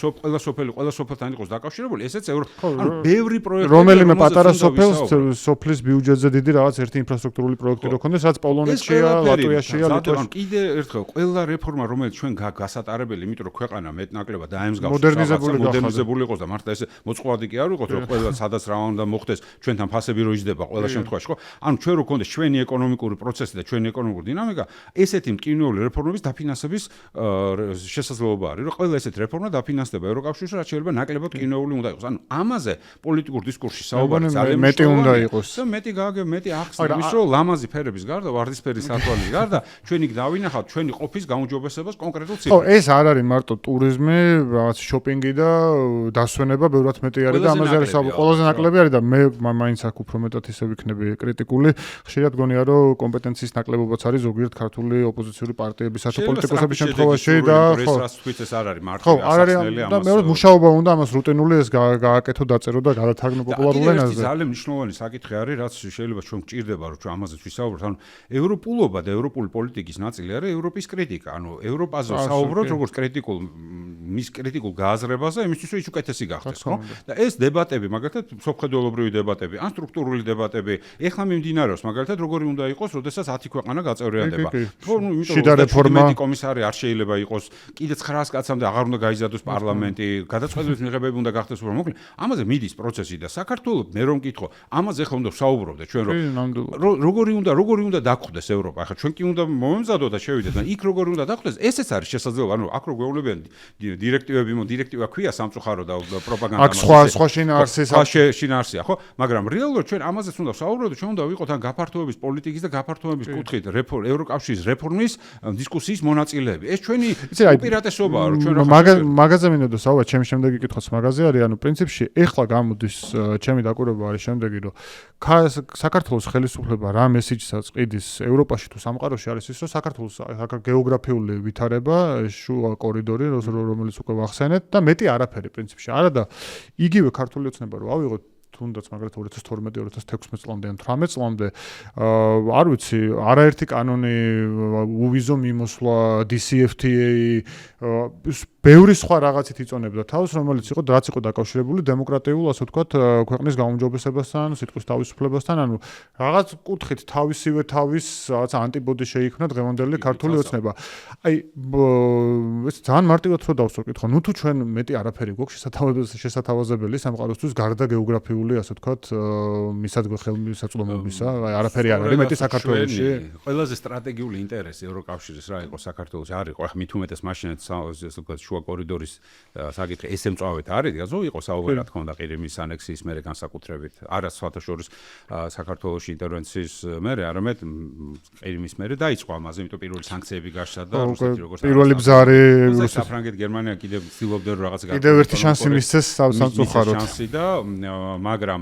ყველა სოფელთან იყოს დაკავშირებული, ესეც ანუ ბევრი პროექტი რომელიმე პატარა სოფლის ბიუჯეტზე დიდი რაღაც ერთი ინფრასტრუქტურული პროექტი რო ქონდეს, რაც პოლონეთშია, ლატვიაშია, ლიტვაში. კიდე ერთხელ ყველა რეფორმა, რომელიც ჩვენ გასატარებელი, იმიტომ რომ ქვეყანა მეტნაკლებად დაემსგავს, მოდერნიზებული იყოს და მართლა ესე მოწყვლადი კი არ ვიყოთ, რომ ყველა სადაც რა უნდა მოხდეს, ჩვენთან ფასები რო იზრდება ყველა შემთხვევაში, ხო? ანუ ჩვენ რო გქონდეს ჩვენი ეკონომიკური პროცესი და ჩვენი ეკონომიკური დინამიკა, ესეთი მტკივნეული რეფორმების დაფინანსების შესაძლებლობა არის, რომ ყველა ესეთი რეფორმა დაფინანსდება ევროკავშირში, რაც შეიძლება ნაკლებად მტკივნეული უნდა იყოს. ანუ ამაზე პოლიტიკურ დისკურსში საუბარი ძალიან მეტი უნდა იყოს. და მეტი ახსნა ის, რომ ლამაზი ფერების გარდა, ვარდისფერი სათვალის გარდა, ჩვენი დავინახავთ ჩვენი ყოფის გაუმჯობესებას კონკრეტულ ციფრებში. ხო, ეს არ არის მარტო ტურიზმი, რაღაც შოპინგი და დასვენება, ბევრად მეტი არის და ამაზე არის ყველაზე ნაკლები არის და მე მაინც აქ უფრო მეტად ისე ვიქნები კრიტიკული. ხშირად გონია, რომ კომპეტენციის ნაკლებობაც არის ზოგიერთ ქართული ოპოზიციური პარტიებისა თუ პოლიტიკოსთა პროცესების შემთხვევაში და ხო ეს თვით ეს არ არის მარტო ხო არ არის და მეორე მუშაობა უნდა ამას რუტინული ეს გააკეთო დაწერო და გადათარგმნო პოპულარულ ენაზე. ძალიან მნიშვნელოვანი საკითხი არის, რაც შეიძლება ჩვენ გჭირდება რომ ჩვენ ამაზე ვისაუბროთ. ანუ ევროპულობა და ევროპული პოლიტიკის ნაწილი არის ევროპის კრიტიკა. ანუ ევროპაზე საუბრობთ როგორც მის კრიტიკულ გააზრებაზე, იმისთვის რომ ის უკეთესი გახდეს, ხო? და ეს დებატები, მაგალითად, სოფხედველობრივი დებატები, ან სტრუქტურული დებატები, ეხლა მიმდინარეობს, მაგალითად, როგორი უნდა იყოს, როდესაც 10 ქვეყანა გაწევრიანდება. ხო, შიდა რეფორმა კომისარი არ შეიძლება იყოს, კიდე 900 კაცამდე აღარ უნდა გაიზარდოს პარლამენტი, გადაწყვეტილების მიღებები უნდა გახდეს უფრო მოკლე. ამაზე მიდის პროცესი და საქართველოს მე რომ მკითხო, ამაზე ახლა უნდა ვსაუბრობდეთ ჩვენ როგორი უნდა დაგხვდეს ევროპა. ახლა ჩვენ კი უნდა მომემზადოთ და შევიდეთ და იქ როგორი უნდა დაგხვდეს, ესეც არის შესაძლებელი. ანუ აქ რო გვეუბნებიან დირექტივები ქვია სამწუხარო და პროპაგანდა. აქ სხვა შინაარსია, ხო? მაგრამ რეალურად ჩვენ ამაზეც უნდა ვსაუბრობდეთ, ჩვენ უნდა ვიყოთ ან გაფართოების პოლიტიკის და გაფართოების კუთხით ევროკავშირის რეფორმის დისკუსიის მონაწილეები. ეს ჩვენი უპირატესობაა, რომ ჩვენ მაგაზე მინდა და საუბარ, ჩემი შემდეგი კითხვაც მაგაზე არის, ანუ პრინციპში ეხლა გამოდის ჩემი დაკვირვება არის შემდეგი, რომ საქართველოს ხელისუფლება რა მესიჯსაც ყიდის ევროპაში თუ სამყაროში არის ის, რომ საქართველოს გეოგრაფიული ვითარება, შუა კორიდორი, რომელიც უკვე ვახსენეთ და მეტი არაფერი პრინციპში. არა და იგივე ქართული ოცნება რომ ავიღოთ თუნდაც მაგალითად 2012-2016 წლამდე ან 18 წლამდე არ ვიცი, არაერთი კანონი, უვიზო მიმოსვლა, DCFTA, ბევრი სხვა რაღაცით იწონებდა თავს, რომელიც რაც იყო დაკავშირებული დემოკრატიულ, ასე ვთქვათ, ქვეყნის გაუმჯობესებასთან, სიტყვის თავისუფლებასთან, ანუ რაღაც კუთხით თავის რაღაც ანტიპოდი შეიქმნა დღევანდელი ქართული ოცნება. აი, ეს ძალიან მარტივად რო დავსვრო კითხვა, ნუ თუ ჩვენ მეტი არაფერი გვაქვს შესათავაზებელი სამყაროსთვის გარდა გეოგრაფიული, ასე ვთქვათ, ხელმისაწვდომობისა, აი არაფერი არ არის მეტი საქართველოში. ყველაზე სტრატეგიული ინტერესი ევროკავშირის რა იყო საქართველოში, არ იყო, ახლა მით უმეტეს მაშინაც ასე ვთქვათ შუა კორიდორის საკითხი ეს ემწვავეთ არის, გაზო იყო საუბარი რა თქმა უნდა ყირიმის ანექსიის მერე განსაკუთრებით, არა სხვათა შორის საქართველოში ინტერვენციის მერე, არამედ ყირიმის მერე დაიწყო ამაზე, იმიტომ პირველი სანქციები გაშა და რუსეთი როგორც პირველი ბზარი საფრანგეთ გერმანია კიდევ ცდილობდა რომ რაღაცა კიდევ ერთი შანსი მისცეს სამწუხაროდ შანსი და მაგრამ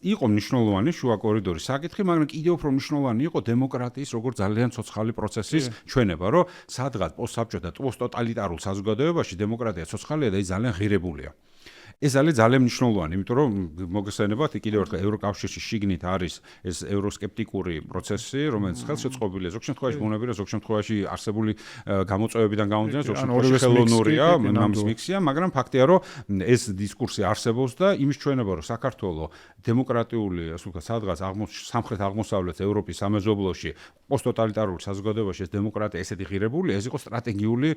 იყო მნიშვნელოვანი შუა კორიდორის საკითხი, მაგრამ კიდევ უფრო მნიშვნელოვანი იყო დემოკრატიის როგორც ძალიან ცოცხალი პროცესის ჩვენება, რომ სადღაც პოსტსაბჭოთა და პოსტტოტალიტარულ საზოგადოებაში დემოკრატია ცოცხალია და ის ძალიან ღირებულია. ეს არის ძალიან მნიშვნელოვანი, იმიტომ რომ მოგესალმებათ, კიდევ ერთხელ ევროკავშირში შიგნით არის ეს ევროსკეპტიკური პროცესი, რომელიც ხელშეწყობილია, ზოგ შემთხვევაში ბუნებრივია, ზოგ შემთხვევაში არსებული გამოწვევებიდან გამომდინარე, ზოგ შემთხვევაში ხელოვნურია, ამის მიქსია, მაგრამ ფაქტია, რომ ეს დისკურსი არსებობს და იმის ჩვენება, რომ საქართველოს დემოკრატიული, ასე ვთქვათ, სადღაც სამხრეთ-აღმოსავლეთ ევროპის სამეზობლოში, პოსტტოტალიტარულ საზოგადოებაში ეს დემოკრატია ესეთი ღირებული, ეს იყო სტრატეგიული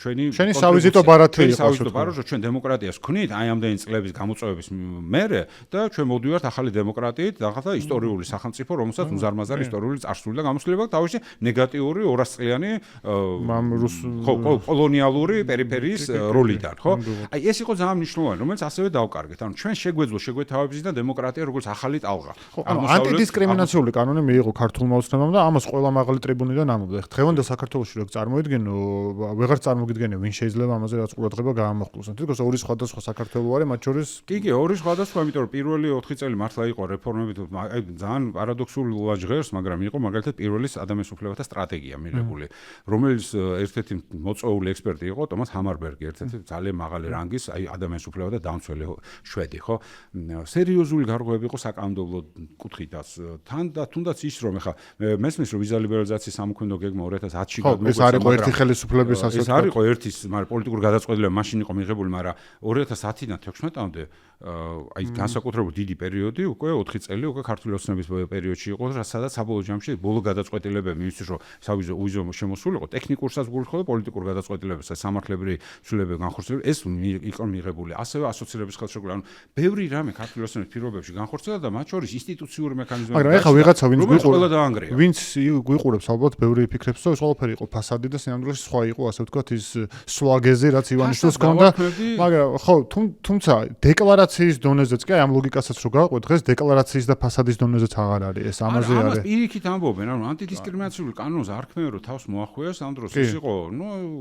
ჩვენი სავიზიტო ბარათი იყო, რომ ჩვენ დემოკრატია ვქნით აი ამდენი წლების გამოწვევების მერე და ჩვენ მოდივართ ახალი დემოკრატიით და ახლა ისტორიული სახელმწიფო, რომელსაც უზარმაზარი ისტორიული წარსული და გამოსვლება თავისი ნეგატიური 200 წლიანი კოლონიალური პერიფერიის როლიდან, ხო? აი ეს იყო ძალიან მნიშვნელოვანი, რომელიც ასევე დავკარგეთ. ანუ ჩვენ შეგვეთავებინა და დემოკრატია როგორც ახალი ტალღა. ანუ ანტიდისკრიმინაციული კანონი მიიღო ქართულმა ოცნებამ და ამას ყველა მაღალი ტრიბუნიდან ამბობდა. დღევანდელ საქართველოში რო წარმოიდგენო, ვეღარ წარმოგიდგენია ვინ შეიძლება ამაზე რაც ყურადღება გაამახვილოს. თითქოს ორი სხვადასხვა საქართველო არის, მათ შორის კი, ორი სხვადასხვა, იმიტომ რომ პირველი 4 წელი მართლა იყო რეფორმებით, აი ძალიან პარადოქსული ლაჟღერს, მაგრამ იყო მაგალითად პირველი ადამიანის უფლებათა სტრატეგია მიღებული, რომელიც ერთ-ერთი მოწვეული ექსპერტი იყო ტომას ჰამარბერგი, ერთ-ერთი ძალიან მაღალი რანგის, აი ადამიანის უფლებათა დამცველი შვედი, ხო? სერიოზული გარღვევები იყო საკანონმდებლო კუთხითაც. თან და თუნდაც ის რომ ეხა მესმის რომ ვიზა ლიბერალიზაციის სამოქმედო გეგმა 2010-ში გადმოგვეცა. ეს არ იყო ერთი ხელისუფლების ასე ეს არ იყო ერთის, მაგრამ პოლიტიკური გადაწყვეტილება მაშინ იყო მიღებული, მაგრამ 2010-დან 16-მდე აი განსაკუთრებულ დიდი პერიოდი უკვე 4 წელი უკვე ქართული ოცნების პერიოდში იყო, სადაც საბოლოო ჯამში ბოლო გადაწყვეტილებები იმისთვის რომ სავიზო შემოსულიყო, ტექნიკურსაც გულხო და პოლიტიკურ გადაწყვეტილებებს, სამართლებრივი ცვლილებები განხორციელებული, ეს იყო მიღებული. ასევე ასოცირების ხელშეკრულება, ანუ ბევრი რამე ქართული ოცნების პირობებში განხორციელდა და მათ შორის ინსტიტუციური მექანიზმები. მაგრამ ეხლა ვიღაცა ვინც გვიყურებს ალბათ ბევრი ფიქრებს, რომ ეს ყველაფერი იყო ფასადი და სინამდვილეში სხვა იყო, ასე ვთქვათ, ის სვაგეზი, რაც ივანიშვილს ჰქონდა, მაგრამ ხო, თუმცა დეკლარაციის დონეზეც კი ამ ლოგიკასაც რო გავყვეთ, დღეს დეკლარაციის და ფასადის დონეზეც აღარ არის ეს, ამაზე არის. ამას პირიქით ამბობენ, ანტიდისკრიმინაციული კანონს არ ქმნიან, რომ თავს მოახვიეს, ამ დროს ის იყო,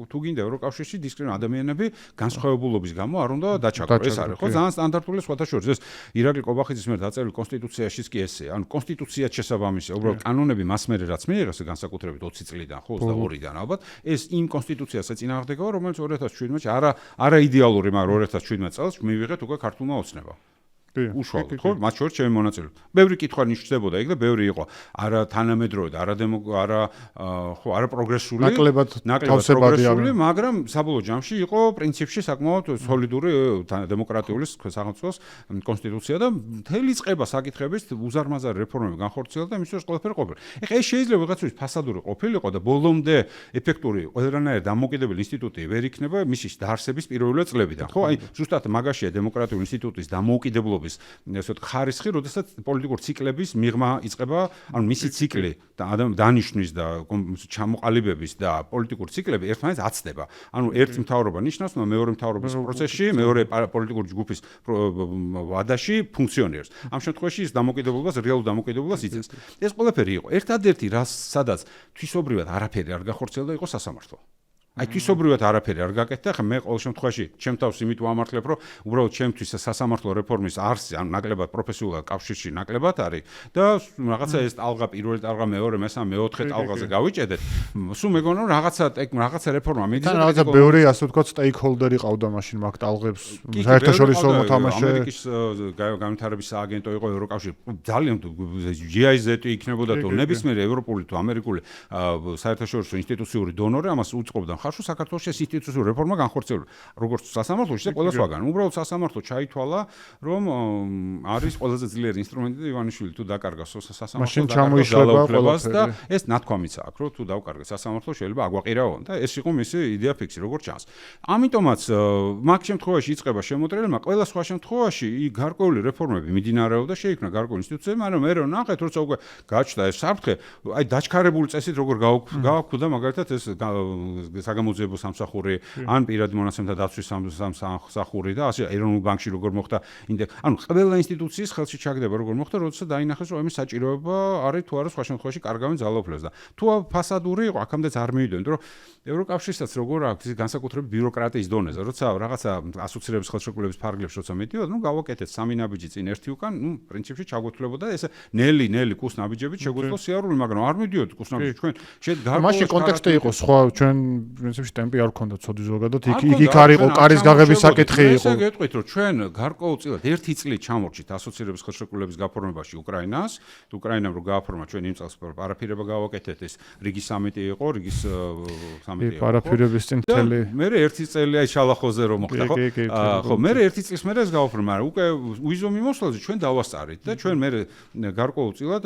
თუ გინდა ევროკავშირში ადამიანები განსხვავებულობის გამო არ უნდა დაჩაგროს, ეს არის, ხო, ძალიან სტანდარტული სხვათა შორის. ეს ირაკლი კობახიძის მიერ დაწერილი კონსტიტუციაშიც კი ესეა. კონსტიტუციაც შესაბამისია, უბრალოდ კანონები მას მერე რაც მიიღეს განსაკუთრებით 20 წლიდან, ხო, 22-დან ალბათ, ეს იმ კონსტიტუციას ეწინააღმდეგება, რომელიც 2017-ში არა იდეალური, მაგრამ 2017 წელს მივიღეთ უკვე ქართულმა ოცნებამ. უშუალოდ, ხო, მათ შორის ჩემი მონაწილეობით. ბევრი კითხვა ნიშნდებოდა იქ და ბევრი იყო არა თანამედროვე და არა პროგრესული, ნაკლებად პროგრესული, მაგრამ საბოლოო ჯამში იყო პრინციპში საკმაოდ სოლიდური დემოკრატიული სახელმწიფოს კონსტიტუცია და მთელი წყება საკითხების უზარმაზარი რეფორმები განხორციელდა და იმის დროს ყველაფერი ყოფილა. ეხლა ეს შეიძლება ვიღაცის ფასადური ყოფილიყო და ბოლომდე ეფექტური ყველანაირი დამოუკიდებელი ინსტიტუტი ვერ იქნება მისი დაარსების პირველი წლებიდან, ხო? აი, ზუსტად მაგაშია დემოკრატიული ინსტიტუტის დამოუკიდებლობა ესეთ ხარისხი, როდესაც პოლიტიკური ციკლების მიღმა იწყება, ანუ მისი ციკლი და დანიშნვის და ჩამოყალიბების და პოლიტიკური ციკლები ერთმანეთს აცდება. ანუ ერთი მთავრობა ნიშნავს, მეორე მთავრობის პროცესში, მეორე პოლიტიკური ჯგუფის ვადაში ფუნქციონირებს. ამ შემთხვევაში ის დამოუკიდებლობას, რეალურ დამოუკიდებლობას იწევს. ეს ყველაფერი იყო. ერთადერთი რასადაც თვისობრივად არაფერი არ გახორციელდა, იყო სასამართლო. აი თვისობრივად არაფერი არ გაკეთდა, ხა მე ყოველ შემთხვევაში ჩემ თავს იმით ვამართლებ, რომ უბრალოდ ჩემთვის სასამართლო რეფორმის არსი, ანუ ნაკლებად პროფესიულად კავშირში ნაკლებად არის და რაღაცა ეს ტალღა პირველი ტალღა მეორე, მესამე, მეოთხე ტალღაზე გავიჭედეთ. სულ მეგონა რომ რაღაცა რეფორმა მიდის და რაღაცა ბევრი ასე ვთქვათ სტეიქჰოლდერი ყავდა მაშინ მაგ ტალღებს. საერთაშორისო მოთამაშე. ამერიკის განვითარების სააგენტო იყო ევროკავშირი. ძალიან GIZ იქნებოდა თუ ნებისმიერი ევროპული თუ ამერიკული საერთაშორისო ინსტიტუციური დონორი ამას უწყობდა. ხარშო საქართველოს ეს ინსტიტუციური რეფორმა განხორციელდა. როგორც სასამართლოში და ყველა სხვაგან. უბრალოდ სასამართლო ჩაითვალა, რომ არის ყველაზე ძლიერი ინსტრუმენტი და ივანიშვილი თუ დაკარგავს სასამართლოს ძალაუფლებას და ეს ნათქვამიც აქვს, რომ თუ დავკარგე სასამართლო შეიძლება აგვაყირაო და ეს იყო მისი იდეა ფიქსი, როგორც ჩანს. ამიტომაც მაგ შემთხვევაში იწყება შემოტრიალება, ყველა სხვა შემთხვევაში გარკვეული რეფორმები მიმდინარეობდა, შეიქმნა გარკვეული ინსტიტუციები, მაგრამ მე რომ ნახეთ, როცა უკვე გაჩნდა ეს საფრთხე, აი დაჩქარებული წესით როგორ გავაქვდა მაგალითად ეს საგამოძიებო სამსახური, ან პირადი მონაცემთა დაცვის სამსახური და ასე ეროვნულ ბანკში როგორ მოხდა ანუ ყველა ინსტიტუციის ხელში ჩაგდება როგორ მოხდა, როდესაც დაინახეს, რომ ამის საჭიროება არის თუ არა სხვა შემთხვევაში კარგავენ ძალაუფლებას და თუ ფასადური იყო, აქამდეც არ მივიდა, იმიტომ რომ ევროკავშირსაც როგორ აქვს ის განსაკუთრებით ბიუროკრატიის დონეზე, როცა რაღაცა ასოცირების ხელშეკრულების ფარგლებში როცა მიდიოდა, გავაკეთეთ სამი ნაბიჯი წინ ერთი უკან, პრინციპში ჩაგვეთვლებოდა ეს ნელი კუს ნაბიჯებით შეგვეძლო სიარული, მაგრამ არ მიდიოდ კუს ნაბიჯი ჩვენ მაშინ კონტექსტი იყო სხვა ჩვენ პრინციპში ტემპი არ ქონდა ცოდი ზოგადად იქ არ იყო კარის გაღების საკითხი იყო. ესე გეტყვით, რომ ჩვენ გარკვეულწილად ერთი წლით ჩამორჩით ასოცირების ხელშეკრულების გაფორმებაში უკრაინას, უკრაინამ რო გააფორმა ჩვენ იმ წელს პარაფირება გავაკეთეთ ეს რიგის სამიტი იყო, რიგის სამიტი იყო. პარაფირების წინ მთელი მე ერთი წელი აი შალახოზე რომ მოხდა, ხო? ხო, მე ერთი წლის მერე ეს გავაფორმა, მაგრამ უკვე უიზომი მოსვლაზე ჩვენ დავასწარით და ჩვენ მე გარკვეულწილად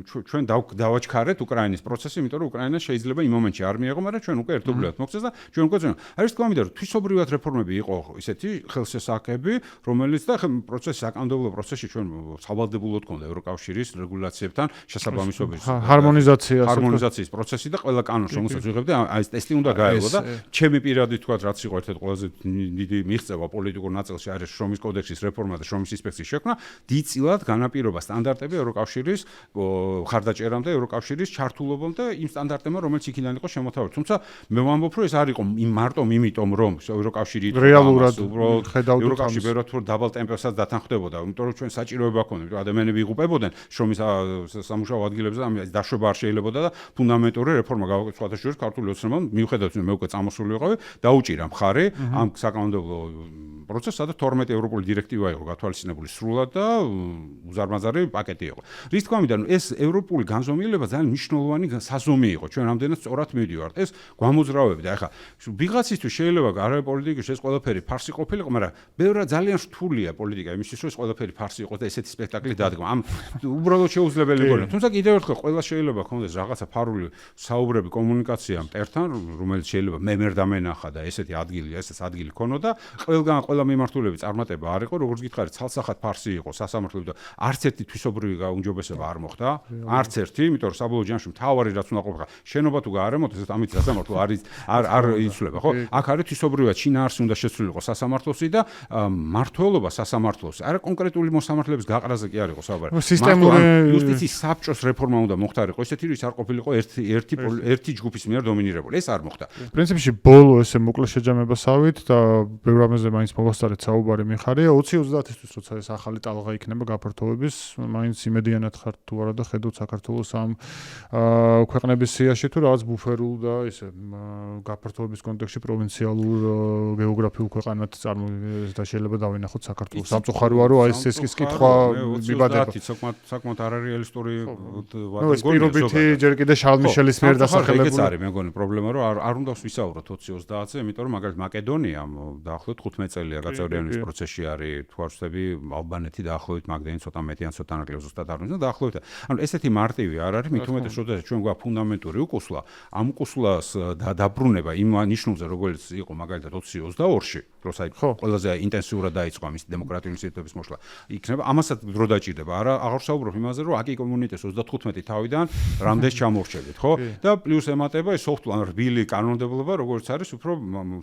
ჩვენ დავაჩქარეთ უკრაინის პროცესი, იმიტომ რომ უკრაინა შეიძლება იმ მომენტში არ მიიღო, მაგრამ ჩვენ უკვე ერთობლივად მოხდეს და ჩვენ უკვე არის თქვა მინდა რომ თვისობრივად რეფორმები იყო ისეთი ხელშესაკები, რომელიც და პროცესი საკანონმდებლო პროცესში ჩვენ სავალდებულოდ ქონდა ევროკავშირის რეგულაციებთან შესაბამისობის ჰარმონიზაციის პროცესი და ყველა კანონს რომელსაც ვიღებდი აი ეს ტესტი უნდა გაეღო და ჩემი პირადი თქვა რაც იყო ერთ-ერთი ყველაზე დიდი მიღწევა პოლიტიკურ ნაწილში არის შრომის კოდექსის რეფორმა და შრომის ინსპექციის შექმნა დიდწილად განაპირობა სტანდარტები ევროკავშირის ხარდაჭერამ და ევროკავშირის ჩართულობამ და იმ სტანდარტებმა რომელიც იქიდან იყო შემოთავაზებული. თუმცა მე ვამბობ რომ ეს არ იყო მარტო იმიტომ რომ ევროკავშირი რეალურად ხედავდა ევროკავშირი ბევრად უფრო დაბალ ტემპებსაც დათანხმდებოდა, იმიტომ რომ ჩვენ საჭიროება ჰქონდა, იმიტომ ადამიანები იღუპებოდნენ შრომის სამუშაო ადგილებზე და ამის დაშვება არ შეიძლებოდა და ფუნდამენტური რეფორმა გავაკეთეთ სხვათა შორის ქართული ოცნებამ მიუხედავად მე უკვე წამოსული ვიყავი, დაუჭირა მხარი ამ საკანონმდებლო პროცესს, სადაც 12 ევროპული დირექტივა იყო გათვალისწინებული სრულად და უზარმაზარი პაკეტი იყო. რის თქმა უნდა, ეს ევროპული განზომილება ძალიან მნიშვნელოვანი საზომი იყო. ჩვენ რამდენად სწორად მივდივართ. ეს გამოძრავებდა. ეხლა ვიღაცისთვის შეიძლება არა პოლიტიკაში ეს ყველაფერი ფარსი ყოფილიყო, მაგრამ ბევრად ძალიან რთულია პოლიტიკა იმისთვის, რომ ეს ყველაფერი ფარსი იყოს და ესეთი სპექტაკლი დადგმა. ამ უბრალოდ შეუძლებელი გონია. თუმცა კიდევ ერთხელ ყველა შეიძლება ქონდეს რაღაცა ფარული საუბრები კომუნიკაცია მტერთან, რომელიც შეიძლება მე მერდამენახა და ესეთი ადგილი, ესეც ადგილი ქონოდა. ყველგან ყველა მიმართულებით წარმატება არ იყო, როგორც გითხარით, ცალსახად ფარსი იყო სასამართლო და არც ერთი თვისობრივი გაუმჯობესება არ მოხდა, არც ერთი, იმიტომ რომ საბოლოო ჯამში მთავარი რაც უნდა ყოფილიყო, შენობა თუ გაარემონტეს, ამით სასამართლო არ იცვლება, ხო? აქ არის თვისობრივად შინაარსი უნდა შეცვლილიყო სასამართლოსი და მმართველობა სასამართლოს. არა კონკრეტული მოსამართლეების გაყრაზე კი არ იყო საუბარი. სისტემური იუსტიციის საბჭოს რეფორმა უნდა მოხდარიყო, ესეთი რის არ ყოფილიყო ერთი ჯგუფის მიერ დომინირებული. ეს არ მოხდა. პრინციპში ბოლო ესე მოკლე შეჯამებასავით და ბევრ რამეზე მაინც მოვასწარეთ საუბარი მიხარია 20-30-ისთვის როცა ეს ახალი ტალღა იქნება გაფართოების მაინც იმედიანად ხართ თუ არა და ხედავთ საქართველოს ამ ქვეყნების სიაში თუ რაღაც ბუფერულ და ესე გაფართოების კონტექსტში პროვინციალურ გეოგრაფიულ ქვეყანად და შეიძლება დავინახოთ საქართველოს სამწუხაროა რომ აი ეს კითხვა მიბადება საკმაოდ არარეალისტური პირობითი ჯერ კიდე შარლ მიშელის მიერ დასახელებული ეს არის მე მგონი პრობლემა რომ არ უნდა ვისაუბროთ 20-30-ზე იმიტომ რომ მაგალითად მაკედონია დაახლოებით 15 წელია გაწევრიანების პროცესში არის თუ არ ვცდები ალბანეთი დაახლოებით მაგდენი ცოტა მეტი ან ცოტა ნაკლებ ზუსტად არ ვიცი და დაახლოებით ანუ ესეთი მარტივი არ არის მით უმეტეს როდესაც ჩვენ გვაქვს ფუნდამენტური უკუსლა ამ უკუსლას დაბრუნება იმ ნიშნულზე როგორც იყო მაგალითად 2022-ში როცა ყველაზე ინტენსიურად დაიწყო ამის დემოკრატიული ინსტიტუტების მოშლა იქნება ამასაც დრო დაჭირდება არა აღარ ვსაუბრობ იმაზე რომ აკი კომუნიტეტს 35 თავიდან რამდენს ჩამორჩებით ხო და პლუს ემატება ეს სოფტლან რბილი კანონმდებლობა როგორც არის უფრო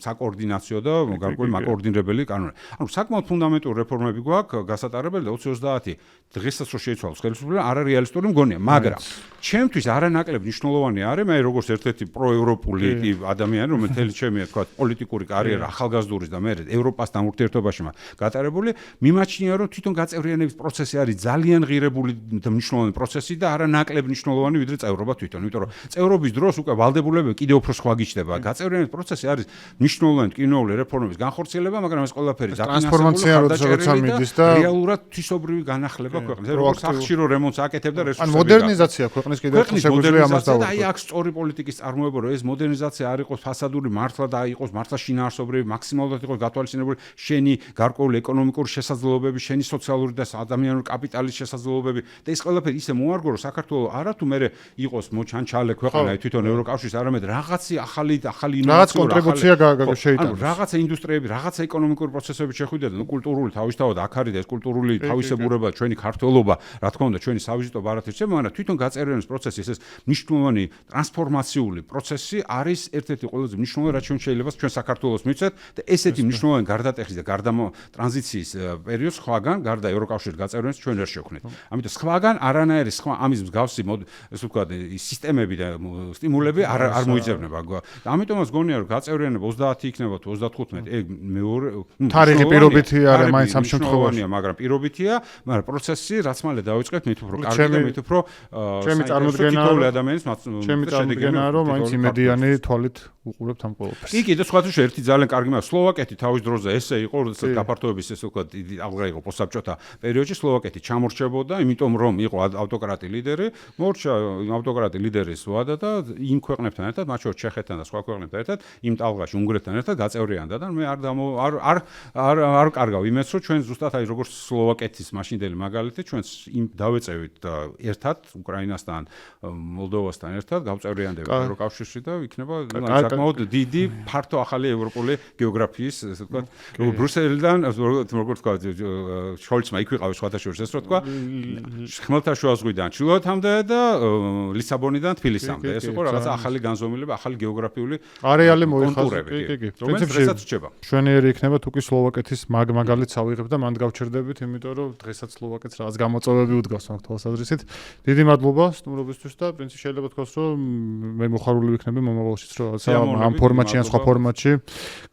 საკოორდინაციო და გარკვეული მაკოორდინირებელი კანონი ანუ საკმაოდ ფუნდამენტური რეფორმები გვაქვს გასატარებელი და 2030 დღესაც რო შეიცვალოს ხელისუფლება არარეალისტური მგონია მაგრამ ჩემთვის არანაკლებ მნიშვნელოვანი არის მე როგორც ერთ-ერთი პროევროპული ადამიანი რომელიც მთელი ჩემი თქვა პოლიტიკური კარიერა ახალგაზრდურის და მე ევროპასთან ურთიერთობაში გატარებული მიმაჩნია რომ თვითონ გაწევრიანების პროცესი არის ძალიან ღირებული და მნიშვნელოვანი პროცესი და არანაკლებ მნიშვნელოვანი ვიდრე წევრობა თვითონ იმიტომ რომ წევრობის დროს უკვე ვალდებულებები კიდევ უფრო სხვა გიჩნდება გაწევრიანების პროცესი არის მნიშვნელოვანი ტკივნეული რეფორმების განხორციელება მაგრამ ეს ყველაფერი ტრანსფორმაცია როცა მიდის და რეალურად თვისობრივი განახლება ქვეყნის როგორც სახშირო რემონტს აკეთებდა რესურსები ან მოდერნიზაცია ქვეყნის კიდევ უფრო შეგვიძლია ამას დავუყო აი აქ სწორი პოლიტიკის წარმოება რომ ეს მოდერნიზაცია არ იყოს ფასადური მართლა და იყოს მართლა შინაარსობრივი მაქსიმალურად იყოს გათვალისწინებული შენი გარკვეული ეკონომიკური შესაძლებლობები შენი სოციალური და ადამიანური კაპიტალის შესაძლებლობები და ეს ყველაფერი ისე მოარგო რომ საქართველოს არათუ მე იყოს მოჩანჩალე ქვეყანა თვითონ ევროკავშირის არამედ რაღაცი ახალი რაღაც კონტრიბუცია შეიტანოს რაღაცა ინდუსტრიები რაღაცა ეკონომიკური პროცესები შეხვიდეთ ნუ კულტურული თავისთავად აქ არის ეს კულტურული თავისებურება ჩვენი ქართველობა რა თქმა უნდა ჩვენი სავიზიტო ბარათებია მაგრამ თვითონ გაწევრიანების პროცესი ეს ტრანსფორმაციული პროცესი არის ერთ-ერთი ყველაზე მნიშვნელოვანი რაც შეიძლება ჩვენ საქართველოს მივცეთ და ესეთი მნიშვნელოვანი გარდატეხის და ტრანზიციის პერიოდს სხვაგან გარდა ევროკავშირის გაწევრიანებას ჩვენ ვერ შევქმნით. ამიტომ სხვაგან არანაირი სხვა ამის მსგავსი ესე ვთქვათ სისტემები და სტიმულები არ მოიძებნება. ამიტომაც გონია რომ გაწევრიანება 30 იქნება თუ 35 ეგ მეორე თარიღი პირობითი არა მაინც ამ შემთხვევაში მაგრამ პირობითია მაგრამ პროცესი რაც მალე დაიწყეთ მით უფრო კარგი და მით უფრო ჩემი წარმოდგენაა ადამიანის ჩემი წარმოდგენაა რომ მაინც იმედიანი თვალით უყურებთ ამ ყველაფერს. კი კიდე სხვა თუ ერთი ძალიან კარგი მაგრამ სლოვაკეთი თავის დროზე ესე იყო როდესაც გაფართოების ესე ვთქვათ აღღა იყო პოსტსაბჭოთა პერიოდში სლოვაკეთი ჩამორჩებოდა იმიტომ რომ იყო ავტოკრატი ლიდერი მორჩა ავტოკრატი ლიდერის ვადა და იმ ქვეყნებთან ერთად მათ შორის ჩეხეთთან და სხვა ქვეყნებთან ერთად იმ ტალღაში უნგრეთთან ერთად გაწევრიანდა და მე არ კარგავ იმედს რომ ჩვენ ზუსტად აი როგორც სლოვაკეთის მაშინდელი მაგალითი ჩვენ იმ დავეწევით ერთად უკრაინასთან მოლდოვასთან ერთად გავწევრიანდებით ევროკავშირში და იქნება საკმაოდ დიდი ფართო ახალი ევროპული გეოგრაფიის ესე ვთქვათ ბრუსელიდან როგორც ვთქვა შოლცმა იქ ვიყავი სხვათა შორის ეს რო თქვა ხმელთაშუა ზღვიდან ჩრდილოეთამდე და ლისაბონიდან თბილისამდე ეს იყო რაღაცა ახალი განზომილება ახალი გეოგრაფიული არეალი მოიხაზება კი პრინციპში რჩება შვენიერი იქნება თუ კი სლოვაკეთის მაგალითს ავიღებ და მანდ გავჩერდებით იმიტომ რომ დღესაც სლოვაკეთს რაღაც გამოწვევები უდგას მაგ თვალსაზრისით დიდი მადლობა სტუმრობისთვის და პრინციპში შეიძლება თქვას რომ მე მოხარული ვიქნები მომავალშიც რომ ამ ფორმატში ან სხვა ფორმატში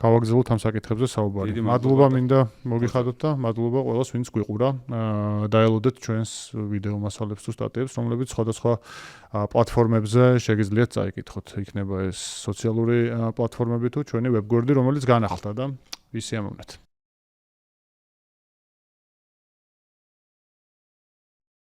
გავაგრძელოთ ამ საკითხებზე საუბარი. მადლობა მინდა მოგიხადოთ და მადლობა ყველას ვინც გვიყურა. დაელოდეთ ჩვენს ვიდეო მასალებს თუ სტატიებს, რომლებიც სხვადასხვა პლატფორმებზე შეგიძლიათ წაიკითხოთ. იქნება ეს სოციალური პლატფორმები თუ ჩვენი ვებგვერდი, რომელიც განახლდა და ვისიამოვნეთ.